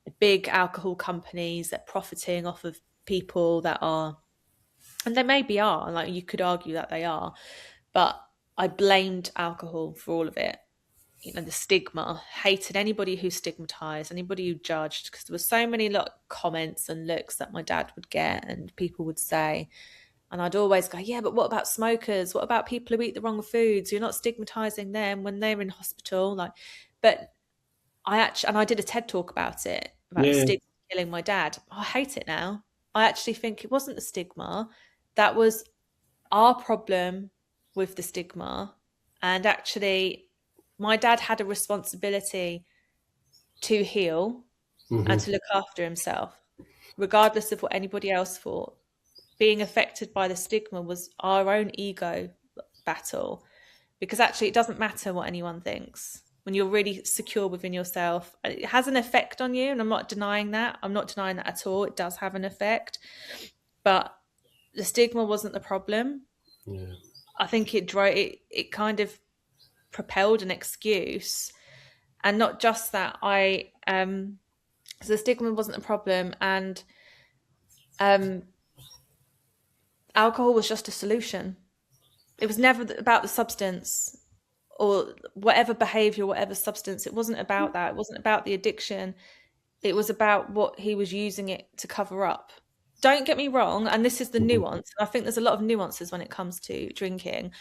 the big alcohol companies that are profiting off of people that are And they maybe are, like you could argue that they are, but I blamed alcohol for all of it. You know, the stigma, hated anybody who stigmatized, anybody who judged, because there were so many comments and looks that my dad would get and people would say. And I'd always go, yeah, but what about smokers? What about people who eat the wrong foods? You're not stigmatizing them when they're in hospital. But I did a TED talk about it, about the stigma killing my dad. I hate it now. I actually think it wasn't the stigma. That was our problem with the stigma. And actually, my dad had a responsibility to heal and to look after himself, regardless of what anybody else thought. Being affected by the stigma was our own ego battle, because actually it doesn't matter what anyone thinks. When you're really secure within yourself, it has an effect on you, and I'm not denying that. I'm not denying that at all. It does have an effect, but the stigma wasn't the problem. Yeah. I think it kind of propelled an excuse, and not just that. So the stigma wasn't the problem, and alcohol was just a solution. It was never about the substance or whatever behavior, whatever substance. It wasn't about that. It wasn't about the addiction. It was about what he was using it to cover up. Don't get me wrong, and this is the nuance. I think there's a lot of nuances when it comes to drinking.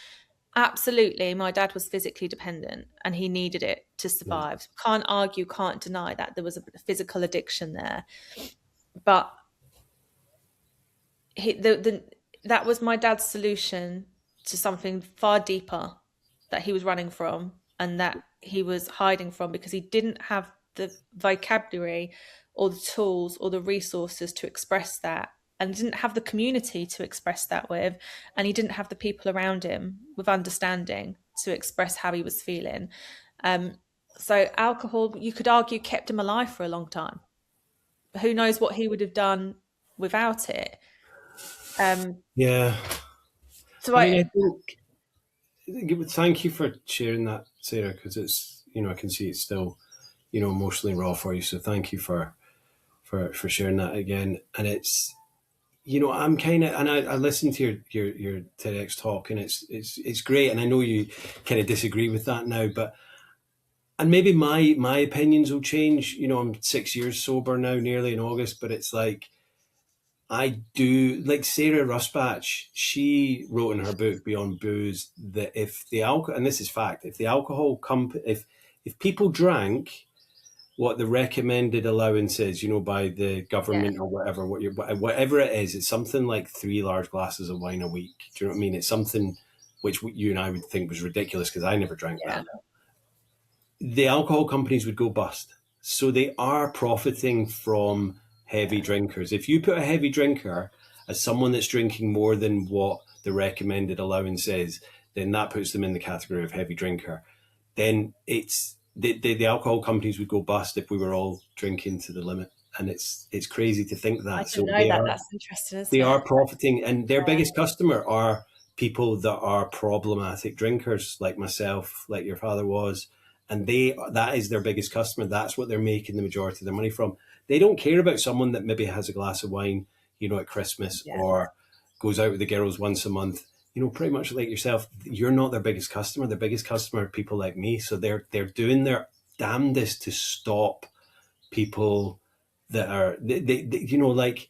Absolutely, my dad was physically dependent and he needed it to survive. Can't argue, can't deny that there was a physical addiction there. But that was my dad's solution to something far deeper that he was running from and that he was hiding from, because he didn't have the vocabulary or the tools or the resources to express that, and didn't have the community to express that with, and he didn't have the people around him with understanding to express how he was feeling. So alcohol, you could argue, kept him alive for a long time. Who knows what he would have done without it. Yeah. So I think, thank you for sharing that, Sarah, because it's, I can see it's still, emotionally raw for you. So thank you for sharing that again. And it's, I'm kind of, and I listened to your TEDx talk, and it's great. And I know you kind of disagree with that now, and maybe my opinions will change. I'm 6 years sober now, nearly in August, but it's like, I do, like Sarah Rusbach, she wrote in her book Beyond Booze that if the alcohol, and this is fact, if the alcohol if people drank what the recommended allowance is, by the government or whatever, whatever it is, it's something like 3 large glasses of wine a week. Do you know what I mean? It's something which you and I would think was ridiculous because I never drank that. The alcohol companies would go bust. So they are profiting from heavy drinkers. If you put a heavy drinker as someone that's drinking more than what the recommended allowance is, then that puts them in the category of heavy drinker. Then it's the alcohol companies would go bust if we were all drinking to the limit. And it's crazy to think that. I didn't know that. That's interesting, isn't it? They are profiting, and their biggest customer are people that are problematic drinkers, like myself, like your father was. And that is their biggest customer. That's what they're making the majority of their money from. They don't care about someone that maybe has a glass of wine, at Christmas or goes out with the girls once a month. Pretty much like yourself, you're not their biggest customer. Their biggest customer are people like me. So they're doing their damnedest to stop people that are, like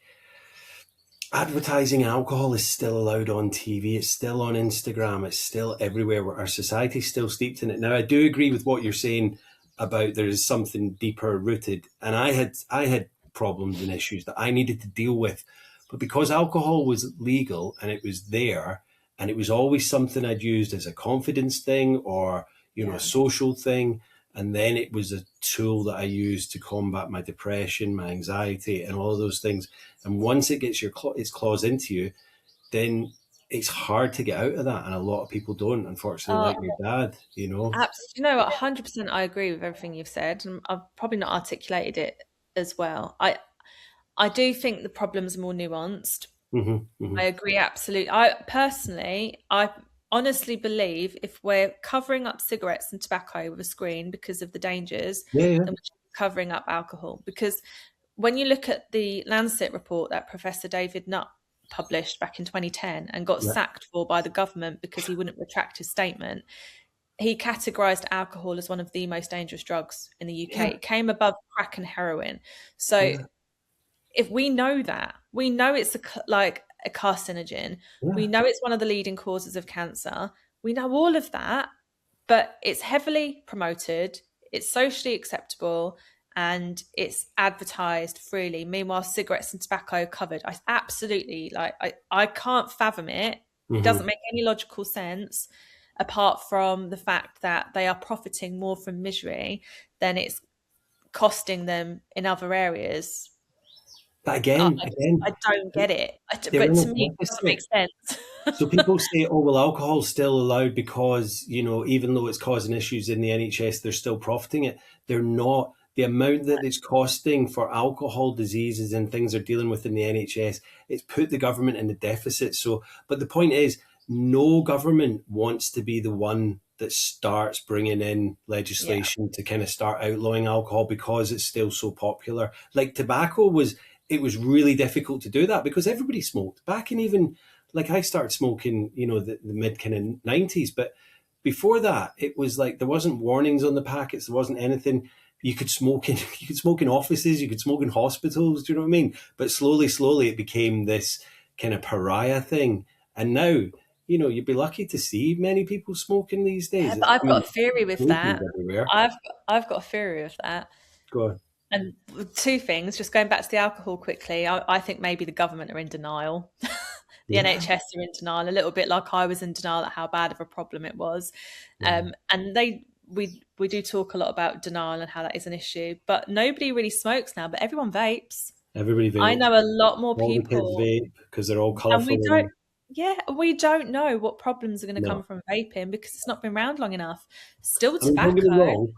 advertising alcohol is still allowed on TV. It's still on Instagram. It's still everywhere. Our society's still steeped in it. Now, I do agree with what you're saying about there is something deeper rooted. And I had problems and issues that I needed to deal with. But because alcohol was legal and it was there, and it was always something I'd used as a confidence thing or, a social thing. And then it was a tool that I used to combat my depression, my anxiety, and all of those things. And once it gets its claws into you, then it's hard to get out of that. And a lot of people don't, unfortunately, like your dad, Absolutely. 100% I agree with everything you've said. And I've probably not articulated it as well. I do think the problem's more nuanced. I agree, absolutely. I honestly believe if we're covering up cigarettes and tobacco with a screen because of the dangers, then we should be covering up alcohol. Because when you look at the Lancet report that Professor David Nutt published back in 2010 and got sacked for by the government because he wouldn't retract his statement. He categorised alcohol as one of the most dangerous drugs in the UK. It came above crack and heroin. So if we know that, we know it's like a carcinogen, we know it's one of the leading causes of cancer, we know all of that, but it's heavily promoted, it's socially acceptable, and it's advertised freely. Meanwhile, cigarettes and tobacco covered. I absolutely, I can't fathom it. It doesn't make any logical sense, apart from the fact that they are profiting more from misery than it's costing them in other areas. But again, I don't get it. But to me, it doesn't make sense. So people say, oh, well, alcohol's still allowed because, even though it's causing issues in the NHS, they're still profiting it. They're not. The amount that it's costing for alcohol diseases and things they're dealing with in the NHS, it's put the government in a deficit. So, but the point is, no government wants to be the one that starts bringing in legislation to kind of start outlawing alcohol because it's still so popular. Like tobacco it was really difficult to do that because everybody smoked back in even, like I started smoking, the mid kind of 90s. But before that, it was like there wasn't warnings on the packets. There wasn't anything. You could smoke in offices, you could smoke in hospitals. Do you know what I mean? But slowly, it became this kind of pariah thing. And now, you'd be lucky to see many people smoking these days. Yeah, but I've got a theory with that. I've got a theory with that. Go on. And two things, just going back to the alcohol quickly, I think maybe the government are in denial. The NHS are in denial, a little bit like I was in denial at how bad of a problem it was. And we do talk a lot about denial and how that is an issue, but nobody really smokes now, but everyone vapes. Everybody vapes. I know a lot more all people. The kids vape because they're all colourful. We don't know what problems are going to come from vaping because it's not been around long enough. Still tobacco. Don't get me wrong.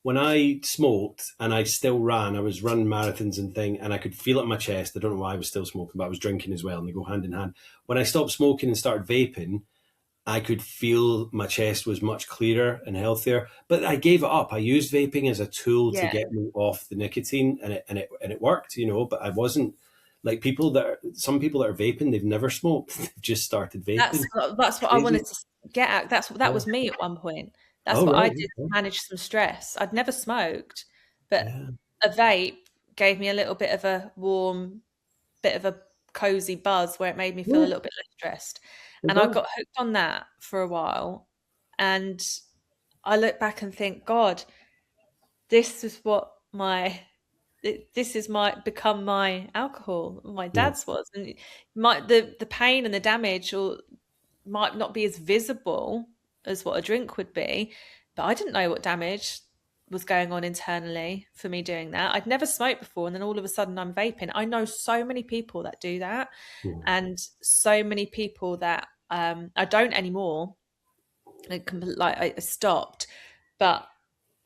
When I smoked and I still ran, I was running marathons and I could feel it in my chest. I don't know why I was still smoking, but I was drinking as well, and they go hand in hand. When I stopped smoking and started vaping, I could feel my chest was much clearer and healthier. But I gave it up. I used vaping as a tool to get me off the nicotine, and it worked, But I wasn't like some people that are vaping. They've never smoked. They've just started vaping. That's what I wanted to get at. That was me at one point. That's what I did to manage some stress. I'd never smoked, but a vape gave me a little bit of a warm, bit of a cozy buzz where it made me feel a little bit less stressed. And I got hooked on that for a while. And I look back and think, God, this is become my alcohol. My dad's was. And the pain and the damage might not be as visible as what a drink would be, but I didn't know what damage was going on internally for me doing that. I'd never smoked before, and then all of a sudden I'm vaping. I know so many people that do that, and so many people that I don't anymore. I stopped, but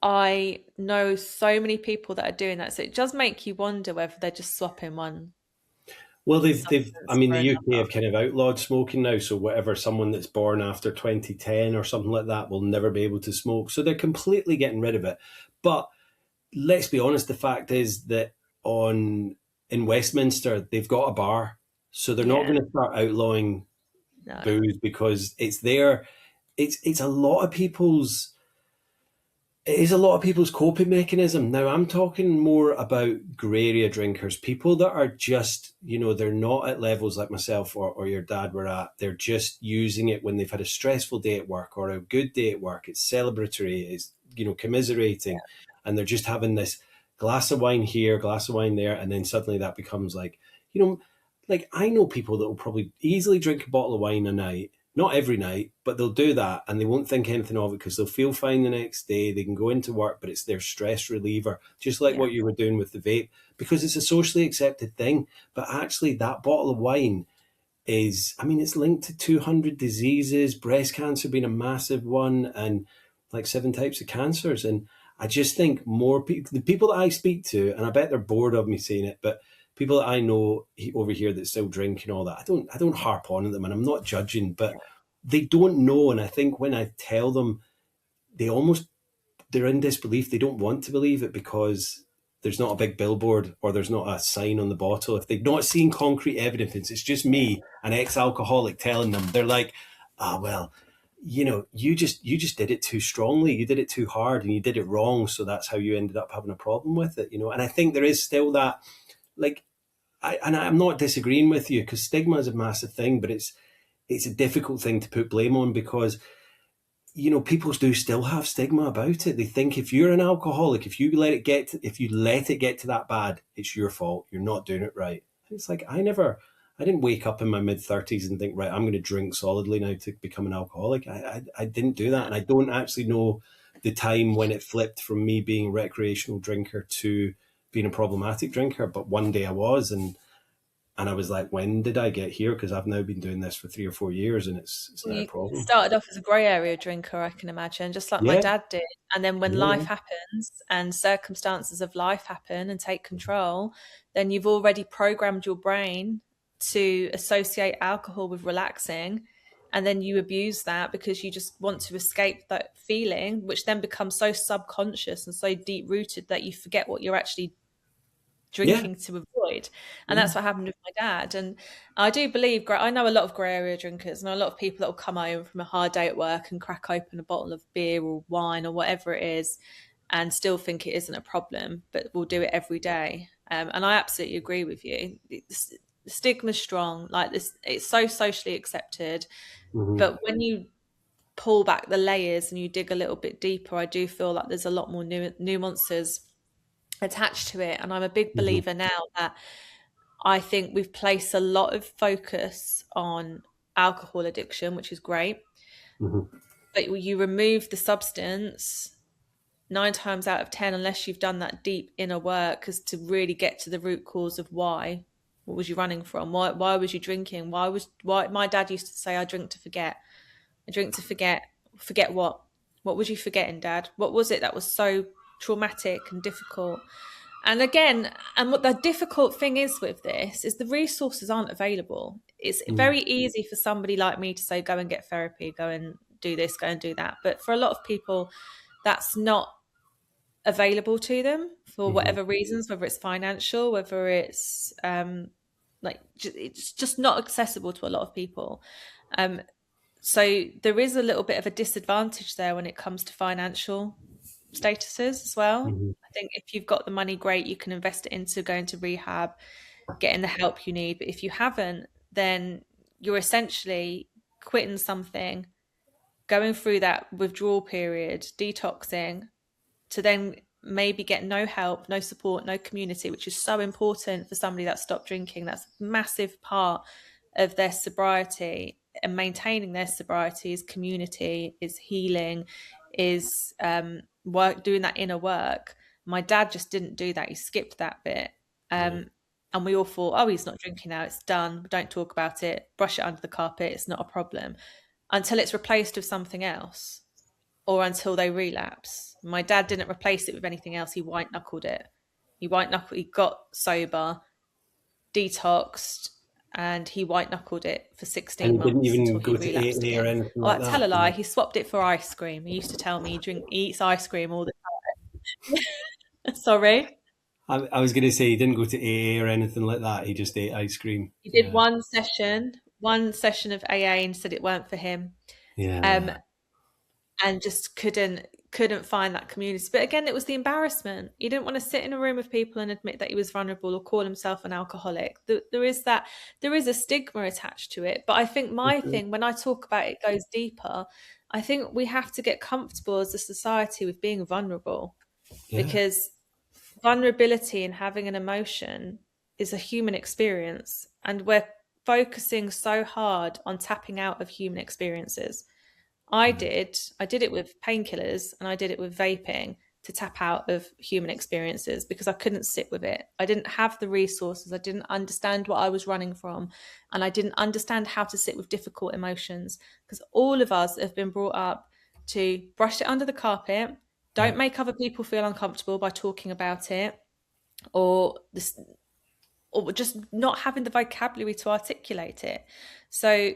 I know so many people that are doing that. So it does make you wonder whether they're just swapping one. Well, the UK have kind of outlawed smoking now. So whatever someone that's born after 2010 or something like that will never be able to smoke. So they're completely getting rid of it. But let's be honest, the fact is that in Westminster, they've got a bar. So they're not going to start outlawing booze because it's there. It's a lot of people's... It is a lot of people's coping mechanism. Now, I'm talking more about grey area drinkers, people that are just, they're not at levels like myself or your dad were at. They're just using it when they've had a stressful day at work or a good day at work. It's celebratory, it's, commiserating. And they're just having this glass of wine here, glass of wine there. And then suddenly that becomes like, like I know people that will probably easily drink a bottle of wine a night. Not every night, but they'll do that and they won't think anything of it because they'll feel fine the next day. They can go into work, but it's their stress reliever, just like what you were doing with the vape, because it's a socially accepted thing. But actually that bottle of wine it's linked to 200 diseases, breast cancer being a massive one, and like 7 types of cancers. And I just think more people, the people that I speak to, and I bet they're bored of me saying it, but people that I know over here that still drink and all that, I don't harp on them, and I'm not judging, but they don't know. And I think when I tell them, they're in disbelief. They don't want to believe it because there's not a big billboard or there's not a sign on the bottle, if they've not seen concrete evidence, it's just me, an ex-alcoholic, telling them, they're like, well, you just did it too strongly, you did it too hard, and you did it wrong, so that's how you ended up having a problem with it. And I think there is still that, like, I'm not disagreeing with you, because stigma is a massive thing, but it's a difficult thing to put blame on, because people do still have stigma about it. They think if you're an alcoholic, if you let it get to that bad, it's your fault. You're not doing it right. It's like, I didn't wake up in my mid-30s and think, right, I'm going to drink solidly now to become an alcoholic. I didn't do that. And I don't actually know the time when it flipped from me being a recreational drinker to being a problematic drinker. But one day I was, and I was like, when did I get here? Because I've now been doing this for 3 or 4 years, and it's not a problem. You started off as a grey area drinker, I can imagine, just like my dad did. And then when life happens and circumstances of life happen and take control, then you've already programmed your brain to associate alcohol with relaxing. And then you abuse that because you just want to escape that feeling, which then becomes so subconscious and so deep rooted that you forget what you're actually drinking to avoid. And that's what happened with my dad. And I do believe, I know a lot of grey area drinkers, and a lot of people that will come home from a hard day at work and crack open a bottle of beer or wine or whatever it is and still think it isn't a problem, but will do it every day. And I absolutely agree with you. The stigma's strong, like this, it's so socially accepted. But when you pull back the layers and you dig a little bit deeper, I do feel like there's a lot more nuances attached to it. And I'm a big believer now that I think we've placed a lot of focus on alcohol addiction, which is great. But you remove the substance 9 times out of 10, unless you've done that deep inner work as to really get to the root cause of why. What was you running from? Why was you drinking? Why my dad used to say, I drink to forget. I drink to forget. Forget what? What was you forgetting, Dad? What was it that was so traumatic and difficult? And again, and what the difficult thing is with this is the resources aren't available. It's very easy for somebody like me to say, go and get therapy, go and do this, go and do that. But for a lot of people, that's not available to them for whatever reasons, whether it's financial, whether it's it's just not accessible to a lot of people. So there is a little bit of a disadvantage there when it comes to financial statuses as well. I think if you've got the money, great, you can invest it into going to rehab, getting the help you need. But if you haven't, then you're essentially quitting something, going through that withdrawal period, detoxing, to then maybe get no help, no support, no community, which is so important for somebody that stopped drinking. That's a massive part of their sobriety, and maintaining their sobriety is community, is healing, is work, doing that inner work. My dad just didn't do that. He skipped that bit. And we all thought, oh, he's not drinking now, it's done, don't talk about it, brush it under the carpet, it's not a problem, until it's replaced with something else, or until they relapse. My dad didn't replace it with anything else. He white knuckled it. He got sober, detoxed, and he white knuckled it for 16 months. Didn't even until go to AA or anything like that. Tell a lie. He swapped it for ice cream. He used to tell me he eats ice cream all the time. Sorry? I was going to say he didn't go to AA or anything like that. He just ate ice cream. He did one session of AA and said it weren't for him. And just couldn't find that community. But again, it was the embarrassment. He didn't want to sit in a room with people and admit that he was vulnerable or call himself an alcoholic. There is a stigma attached to it. But I think my thing, when I talk about it goes deeper, I think we have to get comfortable as a society with being vulnerable, because vulnerability and having an emotion is a human experience, and we're focusing so hard on tapping out of human experiences. I did it with painkillers, and I did it with vaping to tap out of human experiences, because I couldn't sit with it. I didn't have the resources. I didn't understand what I was running from, and I didn't understand how to sit with difficult emotions, because all of us have been brought up to brush it under the carpet, don't make other people feel uncomfortable by talking about it, or just not having the vocabulary to articulate it. So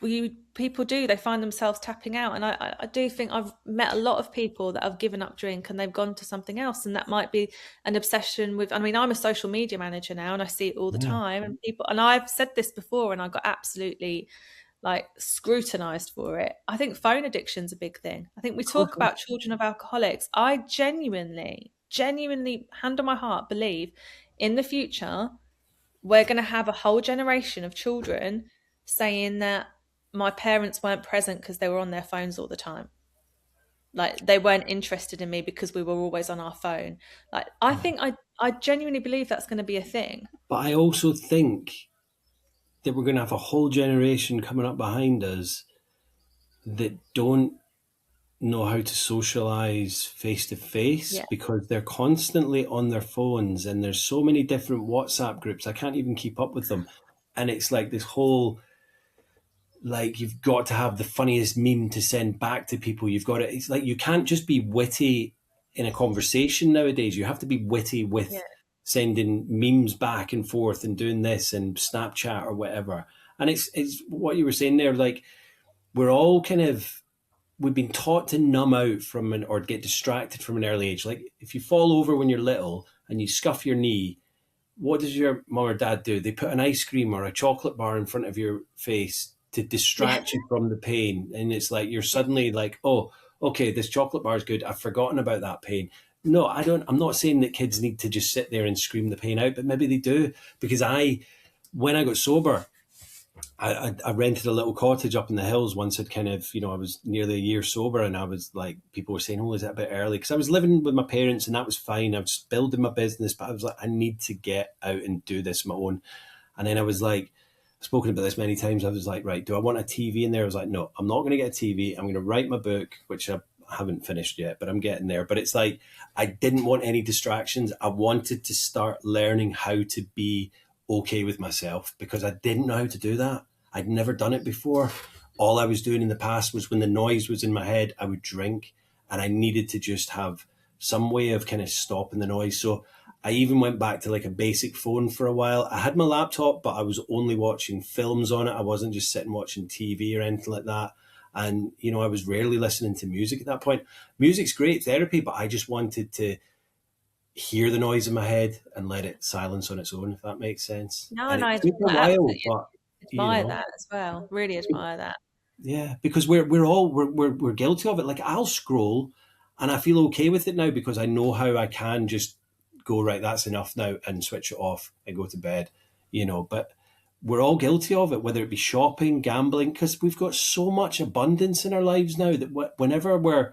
people do, they find themselves tapping out. And I do think I've met a lot of people that have given up drink and they've gone to something else, and that might be an obsession with, I mean, I'm a social media manager now and I see it all the time, and people, and I've said this before and I got absolutely like scrutinized for it. I think phone addiction's a big thing. I think we talk about children of alcoholics. I genuinely hand on my heart believe in the future we're going to have a whole generation of children saying that my parents weren't present because they were on their phones all the time. Like they weren't interested in me because we were always on our phone. Like I think I genuinely believe that's going to be a thing. But I also think that we're going to have a whole generation coming up behind us that don't know how to socialize face to face because they're constantly on their phones, and there's so many different WhatsApp groups. I can't even keep up with them. And it's like this whole, like, you've got to have the funniest meme to send back to people. You've got to, it's like, you can't just be witty in a conversation nowadays. You have to be witty with sending memes back and forth and doing this and Snapchat or whatever. And it's what you were saying there, like, we're all kind of, we've been taught to numb out from or get distracted from an early age. Like if you fall over when you're little and you scuff your knee, what does your mum or dad do? They put an ice cream or a chocolate bar in front of your face to distract you from the pain. And it's like, you're suddenly like, oh, okay, this chocolate bar is good. I've forgotten about that pain. No, I'm not saying that kids need to just sit there and scream the pain out, but maybe they do. Because when I got sober, I rented a little cottage up in the hills once. I'd kind of, I was nearly a year sober, and I was like, people were saying, oh, is that a bit early? Because I was living with my parents and that was fine. I was building my business, but I was like, I need to get out and do this on my own. And then I was like, I've spoken about this many times. I was like, right, do I want a TV in there? I was like, no, I'm not going to get a TV. I'm going to write my book, which I haven't finished yet, but I'm getting there. But it's like, I didn't want any distractions. I wanted to start learning how to be okay with myself, because I didn't know how to do that. I'd never done it before. All I was doing in the past was, when the noise was in my head, I would drink, and I needed to just have some way of kind of stopping the noise. So I even went back to like a basic phone for a while. I had my laptop, but I was only watching films on it. I wasn't just sitting watching TV or anything like that. And, I was rarely listening to music at that point. Music's great therapy, but I just wanted to hear the noise in my head and let it silence on its own, if that makes sense. No, and and it took a while, but admire that as well. Really admire that. Yeah, because we're guilty of it. Like, I'll scroll and I feel okay with it now because I know how I can just go, right, that's enough now, and switch it off and go to bed, but we're all guilty of it, whether it be shopping, gambling, because we've got so much abundance in our lives now that whenever we're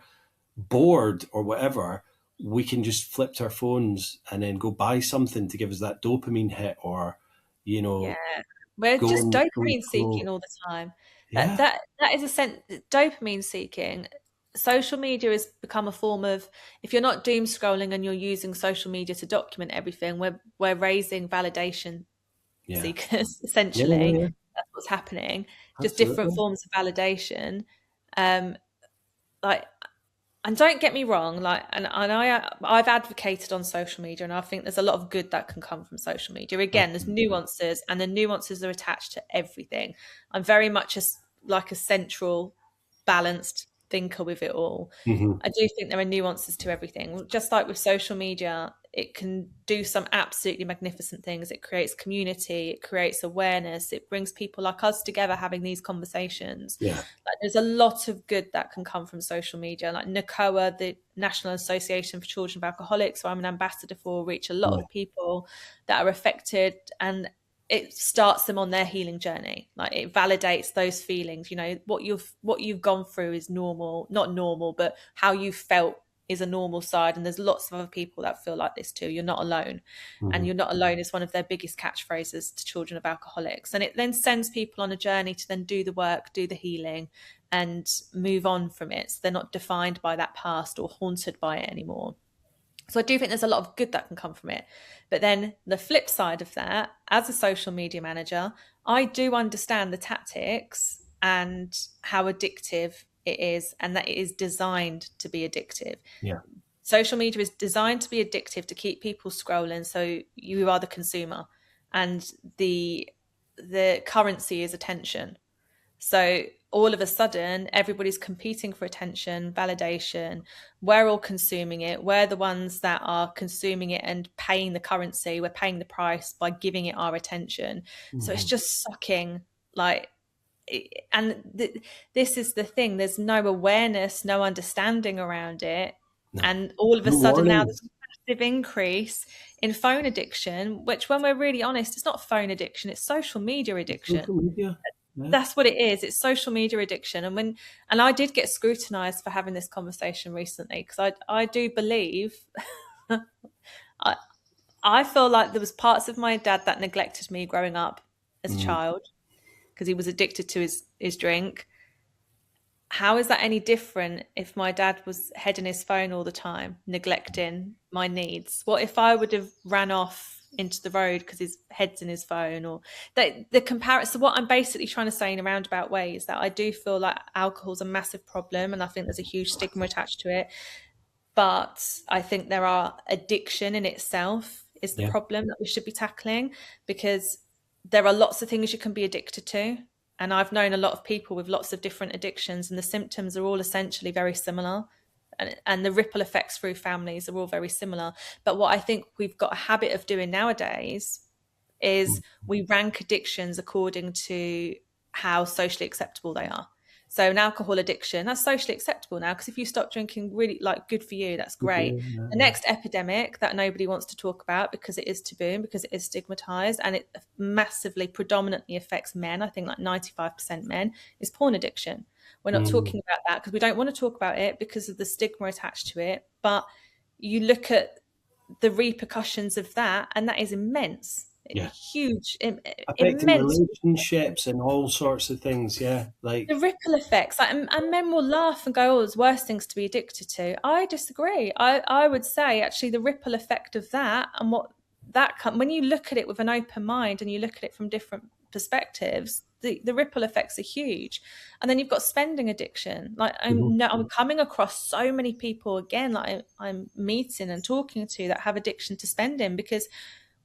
bored or whatever, we can just flip to our phones and then go buy something to give us that dopamine hit, or, we're just dopamine seeking all the time. Yeah. That is a sense, dopamine seeking. Social media has become a form of, if you're not doom scrolling and you're using social media to document everything, we're raising validation seekers, essentially. Yeah. That's what's happening. Just Absolutely. different forms of validation. And don't get me wrong, I've advocated on social media, and I think there's a lot of good that can come from social media. Again, there's nuances, and the nuances are attached to everything. I'm very much a central, balanced thinker with it all. Mm-hmm. I do think there are nuances to everything. Just like with social media, it can do some absolutely magnificent things. It creates community, it creates awareness, it brings people like us together having these conversations. Yeah. Like, there's a lot of good that can come from social media. Like NACOA, the National Association for Children of Alcoholics, who I'm an ambassador for, reach a lot of people that are affected, and it starts them on their healing journey. Like, it validates those feelings. What you've gone through is normal, not normal, but how you felt is a normal side. And there's lots of other people that feel like this too. You're not alone. Mm-hmm. And you're not alone is one of their biggest catchphrases to children of alcoholics. And it then sends people on a journey to then do the work, do the healing, and move on from it. So they're not defined by that past or haunted by it anymore. So I do think there's a lot of good that can come from it. But then the flip side of that, as a social media manager, I do understand the tactics and how addictive it is, and that it is designed to be addictive. Yeah. Social media is designed to be addictive, to keep people scrolling. So you are the consumer, and the currency is attention. So all of a sudden, everybody's competing for attention, validation. We're all consuming it. We're the ones that are consuming it and paying the currency. We're paying the price by giving it our attention. So it's just sucking, like, and this is the thing. There's no awareness, no understanding around it. No. And all of a sudden now there's a massive increase in phone addiction, which, when we're really honest, it's not phone addiction, it's social media addiction. Social media. Yeah. That's what it is. It's social media addiction. And I did get scrutinized for having this conversation recently, because I do believe I feel like there was parts of my dad that neglected me growing up as a child, because he was addicted to his drink. How is that any different if my dad was head in his phone all the time, neglecting my needs? What if I would have ran off into the road because his head's in his phone? Or the comparison. What I'm basically trying to say in a roundabout way is that I do feel like alcohol's a massive problem, and I think there's a huge stigma attached to it. But I think addiction in itself is the problem that we should be tackling, because there are lots of things you can be addicted to. And I've known a lot of people with lots of different addictions, and the symptoms are all essentially very similar. And the ripple effects through families are all very similar. But what I think we've got a habit of doing nowadays is we rank addictions according to how socially acceptable they are. So an alcohol addiction, that's socially acceptable now, because if you stop drinking, really, like, good for you, that's great. Yeah. The next epidemic that nobody wants to talk about because it is taboo and because it is stigmatized, and it massively, predominantly affects men, I think like 95% men, is porn addiction. We're not talking about that because we don't want to talk about it because of the stigma attached to it. But you look at the repercussions of that, and that is immense. Huge, affecting immense relationships and all sorts of things. Like the ripple effects, and men will laugh and go, "Oh, there's worse things to be addicted to." I disagree. I would say actually the ripple effect of that, and what that when you look at it with an open mind and you look at it from different perspectives, the ripple effects are huge. And then you've got spending addiction. Like I'm coming across so many people again, like I'm meeting and talking to, that have addiction to spending, because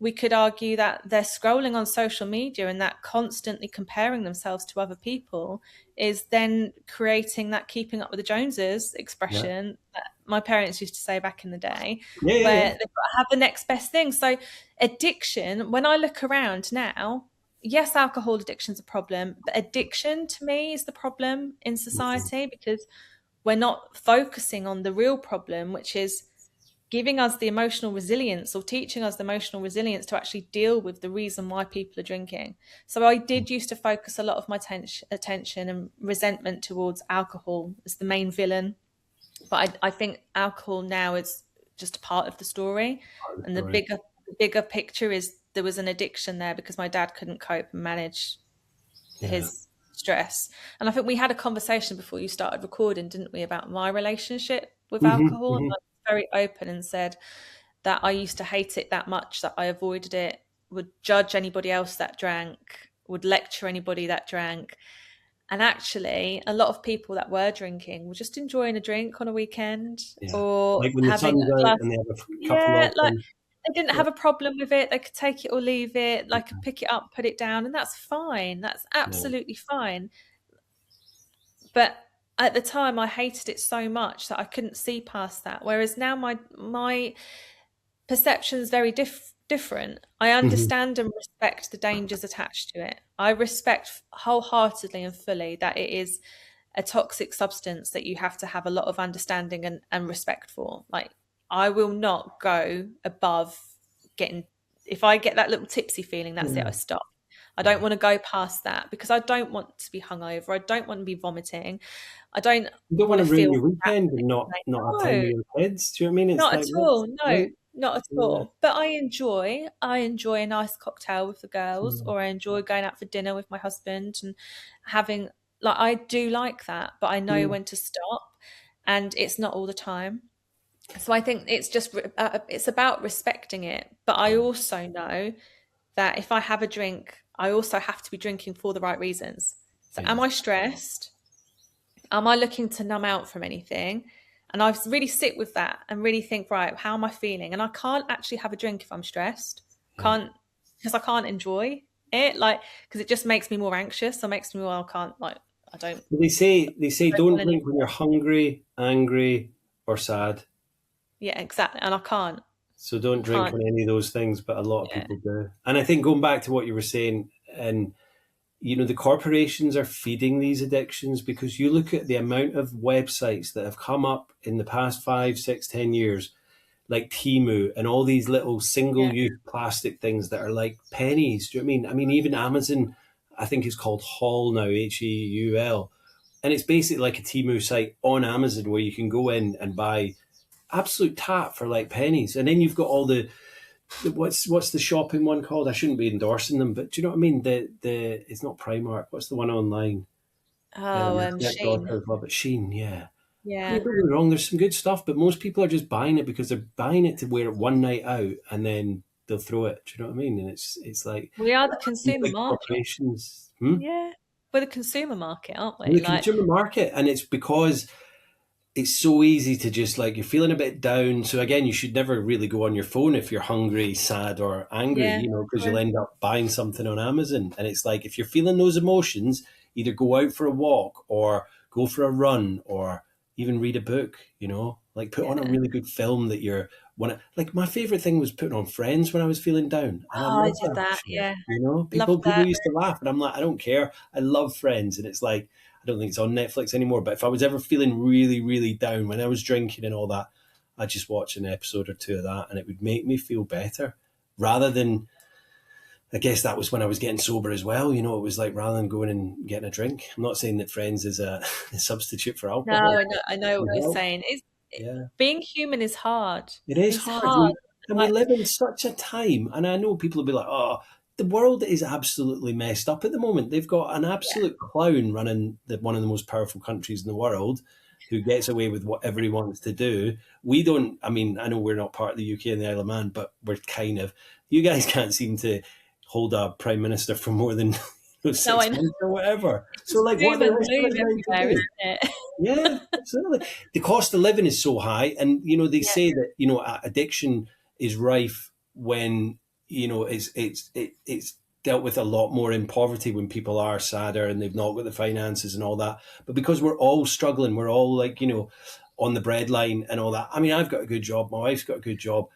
we could argue that they're scrolling on social media, and that constantly comparing themselves to other people is then creating that keeping up with the Joneses expression that my parents used to say back in the day, where they've got to have the next best thing. So addiction, when I look around now, yes, alcohol addiction is a problem, but addiction to me is the problem in society, because we're not focusing on the real problem, which is giving us the emotional resilience, or teaching us the emotional resilience to actually deal with the reason why people are drinking. So I did used to focus a lot of my attention and resentment towards alcohol as the main villain. But I think alcohol now is just a part of the story. And the bigger picture is there was an addiction there because my dad couldn't cope and manage his stress. And I think we had a conversation before you started recording, didn't we, about my relationship with alcohol? And very open and said that I used to hate it that much that I avoided it, would judge anybody else that drank, would lecture anybody that drank. And actually a lot of people that were drinking were just enjoying a drink on a weekend, or like when having a glass, and they have a couple of they didn't have a problem with it. They could take it or leave it, like pick it up, put it down, and that's fine. That's absolutely fine. But at the time, I hated it so much that I couldn't see past that. Whereas now my perception is very different. I understand and respect the dangers attached to it. I respect wholeheartedly and fully that it is a toxic substance that you have to have a lot of understanding and respect for. Like, I will not go above getting, if I get that little tipsy feeling, that's it, I stop. I don't want to go past that, because I don't want to be hungover. I don't want to be vomiting. You don't want to ruin your weekend and not have time with your kids. Do you know what I mean? Not at all. No, not at all. But I enjoy a nice cocktail with the girls, or I enjoy going out for dinner with my husband and having, like, I do like that, but I know when to stop, and it's not all the time. So I think it's just, it's about respecting it. But I also know that if I have a drink, I also have to be drinking for the right reasons. So am I stressed? Am I looking to numb out from anything? And I really sit with that and really think, right, how am I feeling? And I can't actually have a drink if I'm stressed. Because I can't enjoy it, like, because it just makes me more anxious. Or makes me, well, I can't, like, I don't. They say don't Well, drink when you're hungry, angry, or sad. yeah, exactly. And I can't. So don't drink when any of those things, but a lot of Yeah. people do. And I think going back to what you were saying, and the corporations are feeding these addictions, because you look at the amount of websites that have come up in the past 5, 6, 10 years, like Temu and all these little single-use plastic things that are like pennies. Do you know what I mean? I mean, even Amazon, I think it's called Haul now, Heul. And it's basically like a Temu site on Amazon where you can go in and buy absolute tap for like pennies. And then you've got all the what's the shopping one called? I shouldn't be endorsing them, but do you know what I mean? The it's not Primark. What's the one online? Oh, Shein. Love it. Shein, yeah. Yeah. Don't get me wrong, there's some good stuff, but most people are just buying it because they're buying it to wear it one night out and then they'll throw it. Do you know what I mean? And it's like we are the consumer market. Corporations. Yeah, we're the consumer market, aren't we? We're the consumer market, and it's because it's so easy to just, like, you're feeling a bit down. So again, you should never really go on your phone if you're hungry, sad, or angry, because you'll end up buying something on Amazon. And it's like, if you're feeling those emotions, either go out for a walk or go for a run or even read a book, like put on a really good film that you're like my favorite thing was putting on Friends when I was feeling down. And I did that. Yeah. People used to laugh, and I'm like, I don't care. I love Friends. And it's like, I don't think it's on Netflix anymore, but if I was ever feeling really, really down when I was drinking and all that, I'd just watch an episode or two of that and it would make me feel better, rather than, I guess that was when I was getting sober as well. It was like, rather than going and getting a drink. I'm not saying that Friends is a substitute for alcohol. No, I know what you're saying. Being human is hard. It is hard. And we live in such a time, and I know people will be like, oh, the world is absolutely messed up at the moment. They've got an absolute clown running one of the most powerful countries in the world who gets away with whatever he wants to do. We don't, I mean, I know we're not part of the UK and the Isle of Man, but we're kind of, you guys can't seem to hold a prime minister for more than 6 months or whatever. So like, what are they? Yeah, absolutely. The cost of living is so high, and they say that addiction is rife when it's dealt with a lot more in poverty, when people are sadder and they've not got the finances and all that. But because we're all struggling, we're all like on the breadline and all that. I mean, I've got a good job, my wife's got a good job,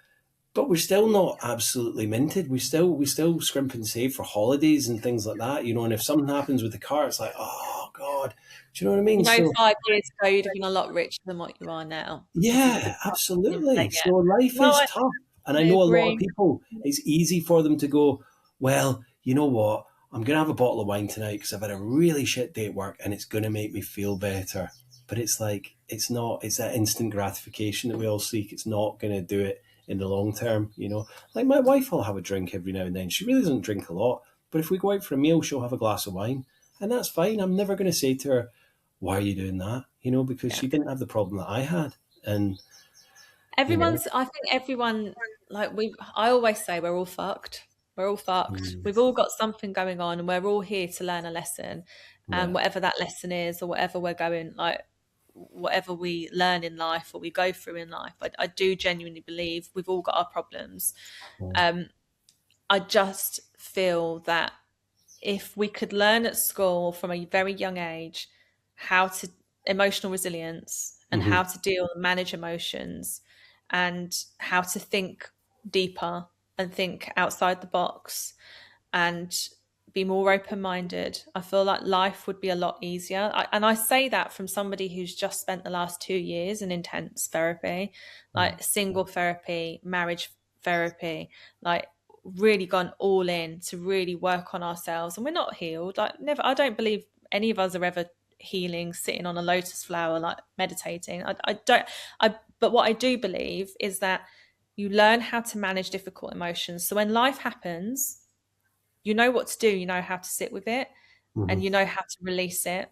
but we're still not absolutely minted. We still scrimp and save for holidays and things like that, and if something happens with the car, it's like, oh God, do you know what I mean? 5 years ago, you'd have been a lot richer than what you are now. Yeah, absolutely. So life is tough. And I know a lot of people, it's easy for them to go, well, you know what? I'm going to have a bottle of wine tonight because I've had a really shit day at work and it's going to make me feel better. But it's like, it's not, it's that instant gratification that we all seek. It's not going to do it in the long term, Like my wife will have a drink every now and then. She really doesn't drink a lot. But if we go out for a meal, she'll have a glass of wine. And that's fine. I'm never going to say to her, why are you doing that? Because she didn't have the problem that I had. And I think everyone, I always say we're all fucked. We're all fucked. We've all got something going on and we're all here to learn a lesson. And whatever that lesson is, or whatever we're going, whatever we learn in life or we go through in life, I do genuinely believe we've all got our problems. I just feel that if we could learn at school from a very young age how to emotional resilience and how to deal and manage emotions and how to think deeper and think outside the box and be more open-minded, I feel like life would be a lot easier. And I say that from somebody who's just spent the last 2 years in intense therapy, like single therapy, marriage therapy, like really gone all in to really work on ourselves. And we're not healed. I don't believe any of us are ever healing sitting on a lotus flower, like meditating. But what I do believe is that you learn how to manage difficult emotions. So when life happens, you know what to do, you know how to sit with it, and you know how to release it.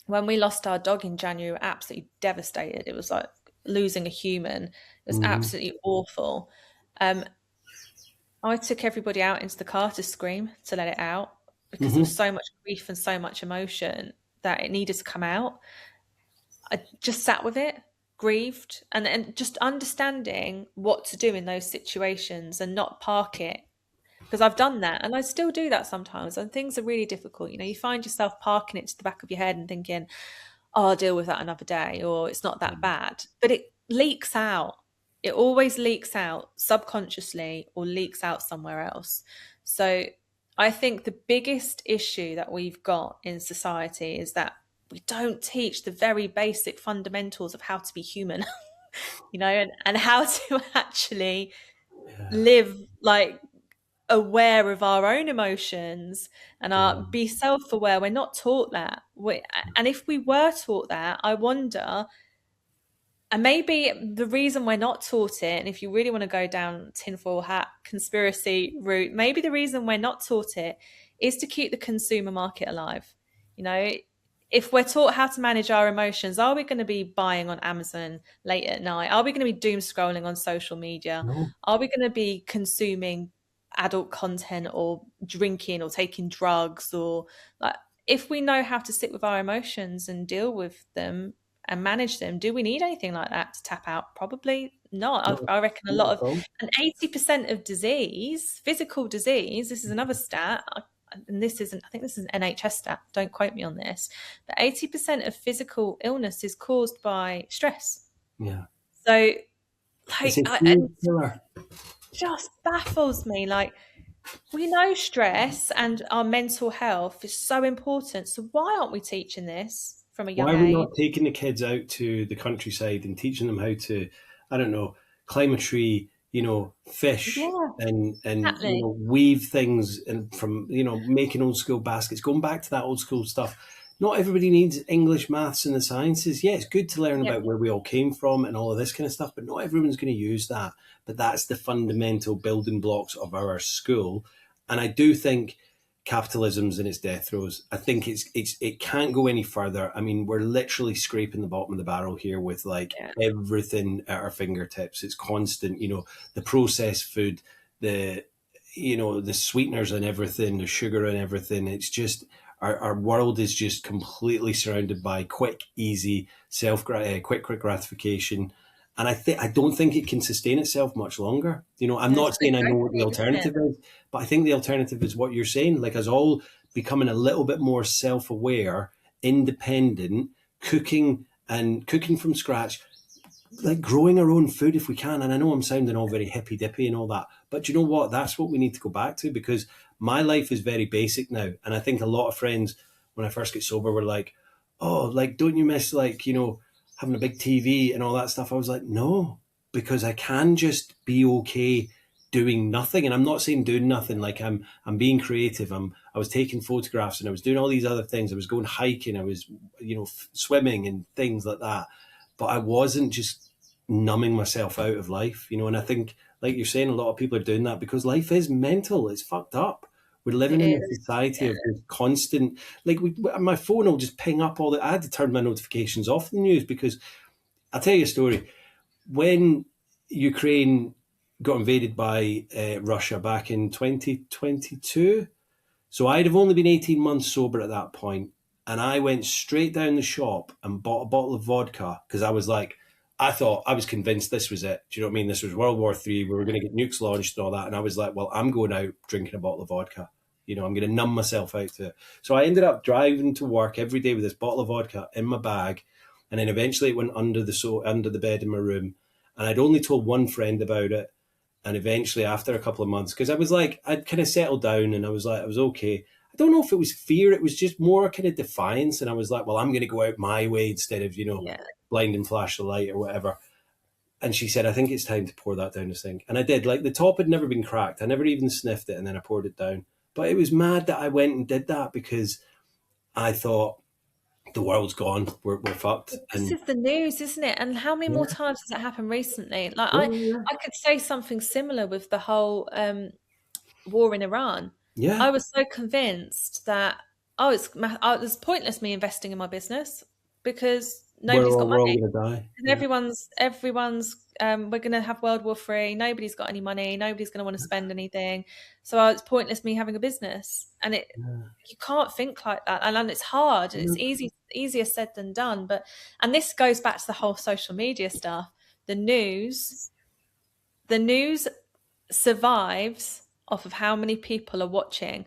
When we lost our dog in January, we were absolutely devastated. It was like losing a human. It was absolutely awful. I took everybody out into the car to scream, to let it out, because there was so much grief and so much emotion that it needed to come out. I just sat with it, grieved, and just understanding what to do in those situations and not park it because I've done that and I still do that sometimes. And things are really difficult. You find yourself parking it to the back of your head and thinking, oh, I'll deal with that another day, or it's not that bad. But it leaks out. It always leaks out subconsciously or leaks out somewhere else. So I think the biggest issue that we've got in society is that we don't teach the very basic fundamentals of how to be human, and how to actually live aware of our own emotions and be self-aware. We're not taught that. And if we were taught that, I wonder, and maybe the reason we're not taught it, and if you really want to go down tinfoil hat conspiracy route, maybe the reason we're not taught it is to keep the consumer market alive. If we're taught how to manage our emotions, are we going to be buying on Amazon late at night? Are we going to be doom scrolling on social media? No. Are we going to be consuming adult content or drinking or taking drugs? Or if we know how to sit with our emotions and deal with them and manage them, do we need anything like that to tap out? Probably not. No, I reckon a lot of, no. and 80% of disease, physical disease, this is another stat, and this isn't, I think this is an NHS stat, don't quote me on this, but 80% of physical illness is caused by stress. Yeah. So it just baffles me. We know stress and our mental health is so important. So why aren't we teaching this from a young age? Why are we not taking the kids out to the countryside and teaching them how to, I don't know, climb a tree, fish and exactly. weave things and from, making old school baskets, going back to that old school stuff. Not everybody needs English, maths and the sciences. Yeah, it's good to learn about where we all came from and all of this kind of stuff, but not everyone's going to use that. But that's the fundamental building blocks of our school. And I do think capitalism's in its death throes. I think it can't go any further. I mean, we're literally scraping the bottom of the barrel here with everything at our fingertips. It's constant, the processed food, the sweeteners and everything, the sugar and everything. It's just our world is just completely surrounded by quick, easy, quick gratification. And I don't think it can sustain itself much longer. I'm not saying I know what the alternative is, but I think the alternative is what you're saying, like us all becoming a little bit more self-aware, independent, cooking from scratch, like growing our own food if we can. And I know I'm sounding all very hippy dippy and all that, but you know what? That's what we need to go back to, because my life is very basic now. And I think a lot of friends, when I first get sober, were like, oh, like, don't you miss having a big TV and all that stuff? I was like, no, because I can just be okay doing nothing. And I'm not saying doing nothing, like I'm being creative. I was taking photographs and I was doing all these other things. I was going hiking. I was, swimming and things like that. But I wasn't just numbing myself out of life, and I think, like you're saying, a lot of people are doing that because life is mental. It's fucked up. We're living in a society of this constant, my phone will just ping up I had to turn my notifications off the news because I'll tell you a story. When Ukraine got invaded by Russia back in 2022, so I'd have only been 18 months sober at that point, and I went straight down the shop and bought a bottle of vodka because I was convinced this was it. Do you know what I mean? This was World War III. We were going to get nukes launched and all that. And I was like, well, I'm going out drinking a bottle of vodka. I'm going to numb myself out to it. So I ended up driving to work every day with this bottle of vodka in my bag. And then eventually it went under the bed in my room. And I'd only told one friend about it. And eventually after a couple of months, because I was like, I'd kind of settled down and I was like, I was okay. I don't know if it was fear. It was just more kind of defiance. And I was like, well, I'm going to go out my way instead of, blind and flash the light or whatever. And she said, I think it's time to pour that down the sink. And I did. Like, the top had never been cracked. I never even sniffed it. And then I poured it down. But it was mad that I went and did that because I thought the world's gone. We're fucked. This is the news, isn't it? And how many more times has that happened recently? I could say something similar with the whole war in Iran. Yeah. I was so convinced that it was pointless me investing in my business because nobody's got money. We're all gonna die. And everyone's we're going to have World War III. Nobody's got any money. Nobody's going to want to spend anything. So it's pointless me having a business. And you can't think like that. And it's hard. And it's easier said than done. And this goes back to the whole social media stuff. The news survives off of how many people are watching.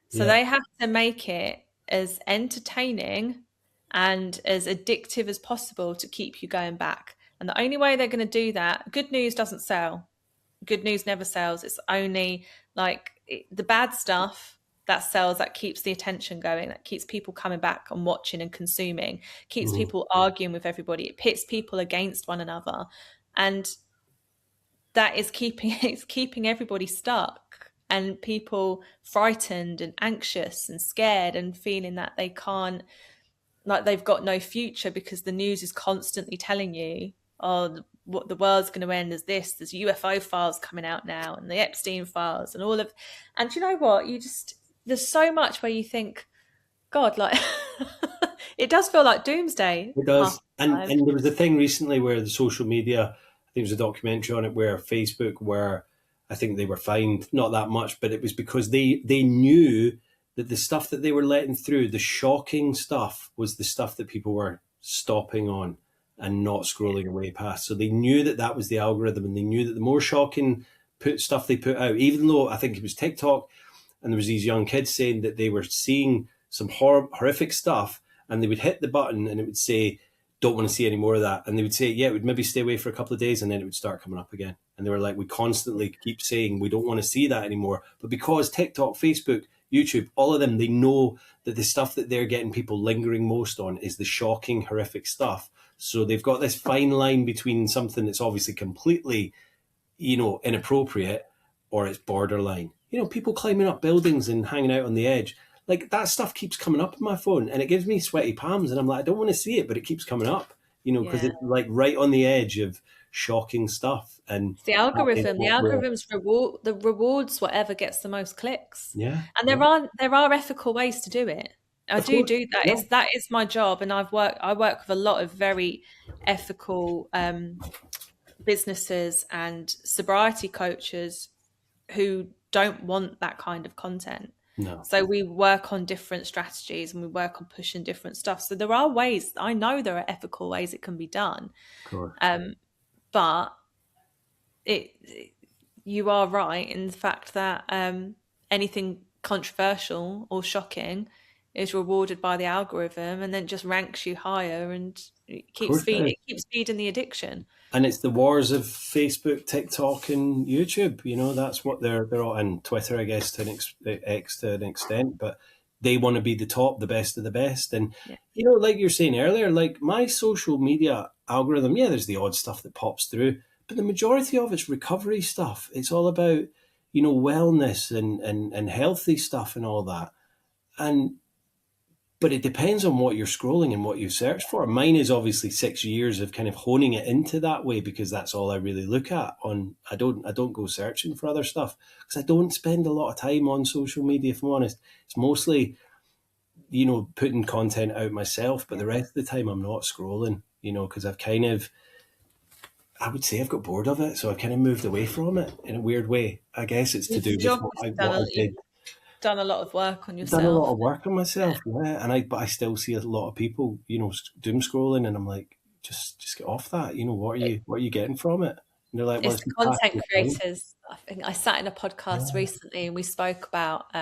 So they have to make it as entertaining and as addictive as possible to keep you going back. And the only way they're going to do that, good news doesn't sell. Good news never sells. It's only like the bad stuff that sells, that keeps the attention going, that keeps people coming back and watching and consuming, keeps people arguing with everybody. It pits people against one another. And that is keeping everybody stuck and people frightened and anxious and scared and feeling that they can't, like they've got no future, because the news is constantly telling you, oh, what the world's going to end is this, there's UFO files coming out now and the Epstein files and all of, and you know what, there's so much where you think, God, like it does feel like doomsday. It does. And there was a thing recently where the social media, I think there was a documentary on it where Facebook were, I think they were fined, not that much, but it was because they knew that the stuff that they were letting through, the shocking stuff, was the stuff that people were stopping on and not scrolling away past. So they knew that that was the algorithm, and they knew that the more shocking stuff they put out, even though I think it was TikTok, and there was these young kids saying that they were seeing some horrific stuff, and they would hit the button and it would say, don't want to see any more of that. And they would say, yeah, it would maybe stay away for a couple of days and then it would start coming up again. And they were like, we constantly keep saying we don't want to see that anymore. But because TikTok, Facebook, YouTube, all of them, they know that the stuff that they're getting people lingering most on is the shocking, horrific stuff. So they've got this fine line between something that's obviously completely, inappropriate, or it's borderline. People climbing up buildings and hanging out on the edge. Like, that stuff keeps coming up on my phone and it gives me sweaty palms, and I'm like, I don't want to see it, but it keeps coming up, because it's like right on the edge of shocking stuff. And it's the algorithm. The algorithms rewards whatever gets the most clicks. Yeah. And there are ethical ways to do it. I do that. Yeah. That is my job, and I work with a lot of very ethical businesses and sobriety coaches who don't want that kind of content. No. So we work on different strategies and we work on pushing different stuff. So there are ways, I know there are ethical ways it can be done. Of course. But you are right in the fact that anything controversial or shocking is rewarded by the algorithm, and then just ranks you higher, and it keeps feeding the addiction. And it's the wars of Facebook, TikTok, and YouTube. That's what they're all, and Twitter, I guess, to an extent. But they want to be the top, the best of the best. And like you're saying earlier, like my social media algorithm, there's the odd stuff that pops through, but the majority of it's recovery stuff. It's all about wellness and healthy stuff and all that. But it depends on what you're scrolling and what you search for. Mine is obviously 6 years of kind of honing it into that way, because that's all I really look at. I don't go searching for other stuff, because I don't spend a lot of time on social media, if I'm honest. It's mostly, putting content out myself, but the rest of the time I'm not scrolling, because I would say I've got bored of it. So I've kind of moved away from it in a weird way. I guess it's to do with what I did. Done a lot of work on yourself. Done a lot of work on myself, but I still see a lot of people, doom scrolling, and I'm like, just get off that. What are you getting from it? And they're like, it's the content creators. I think I sat in a podcast recently, and we spoke about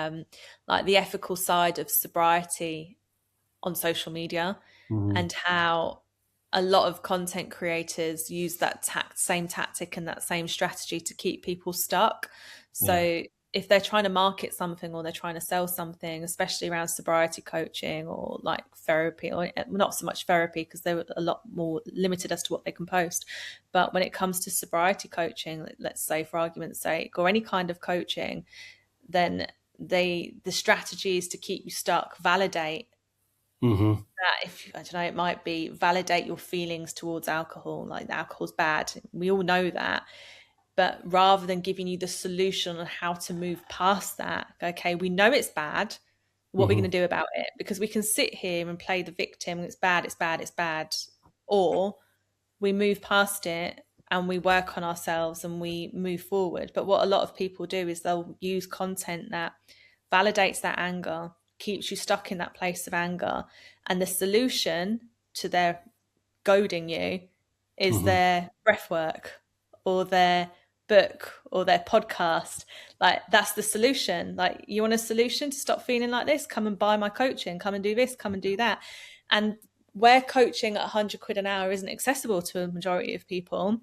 like the ethical side of sobriety on social media, and how a lot of content creators use that same tactic and that same strategy to keep people stuck. So if they're trying to market something or they're trying to sell something, especially around sobriety coaching or like therapy, or not so much therapy because they're a lot more limited as to what they can post. But when it comes to sobriety coaching, let's say for argument's sake, or any kind of coaching, then the strategy is to keep you stuck, validate that. If I don't know, it might be validate your feelings towards alcohol, like alcohol's bad. We all know that. But rather than giving you the solution on how to move past that, okay, we know it's bad. What are we going to do about it? Because we can sit here and play the victim. It's bad, it's bad, it's bad. Or we move past it and we work on ourselves and we move forward. But what a lot of people do is they'll use content that validates that anger, keeps you stuck in that place of anger. And the solution to their goading you is their breath work or their book or their podcast, like that's the solution. Like, you want a solution to stop feeling like this? Come and buy my coaching, come and do this, come and do that. And where coaching at 100 quid an hour isn't accessible to a majority of people,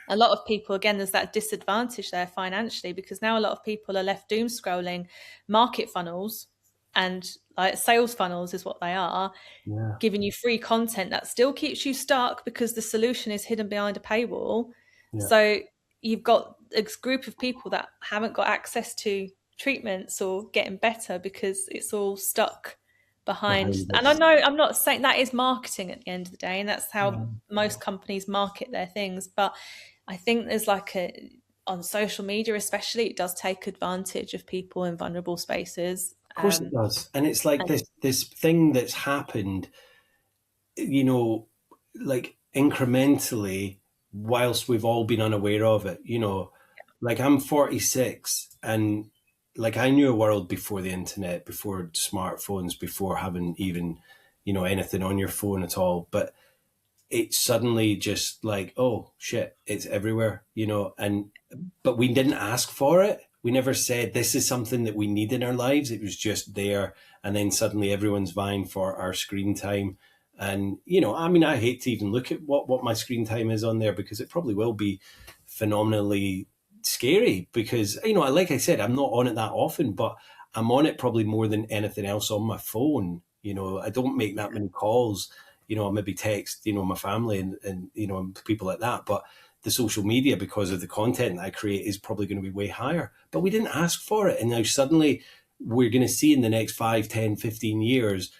a lot of people, again, there's that disadvantage there financially, because now a lot of people are left doom scrolling market funnels, and like sales funnels is what they are, giving you free content that still keeps you stuck because the solution is hidden behind a paywall. So you've got a group of people that haven't got access to treatments or getting better because it's all stuck behind. And I know I'm not saying that is marketing at the end of the day, and that's how most companies market their things, but I think there's like on social media especially, it does take advantage of people in vulnerable spaces. Of course it does. And it's like this thing that's happened, you know, like incrementally, whilst we've all been unaware of it, you know. Like, I'm 46, and like, I knew a world before the internet, before smartphones, before having even, you know, anything on your phone at all. But it's suddenly just like, oh shit, it's everywhere, you know. But we didn't ask for it. We never said this is something that we need in our lives. It was just there. And then suddenly everyone's vying for our screen time. And, you know, I mean, I hate to even look at what my screen time is on there, because it probably will be phenomenally scary, because, you know, like I said, I'm not on it that often, but I'm on it probably more than anything else on my phone. You know, I don't make that many calls. You know, I maybe text, you know, my family and you know, people like that. But the social media, because of the content that I create, is probably going to be way higher. But we didn't ask for it. And now suddenly we're going to see in the next 5, 10, 15 years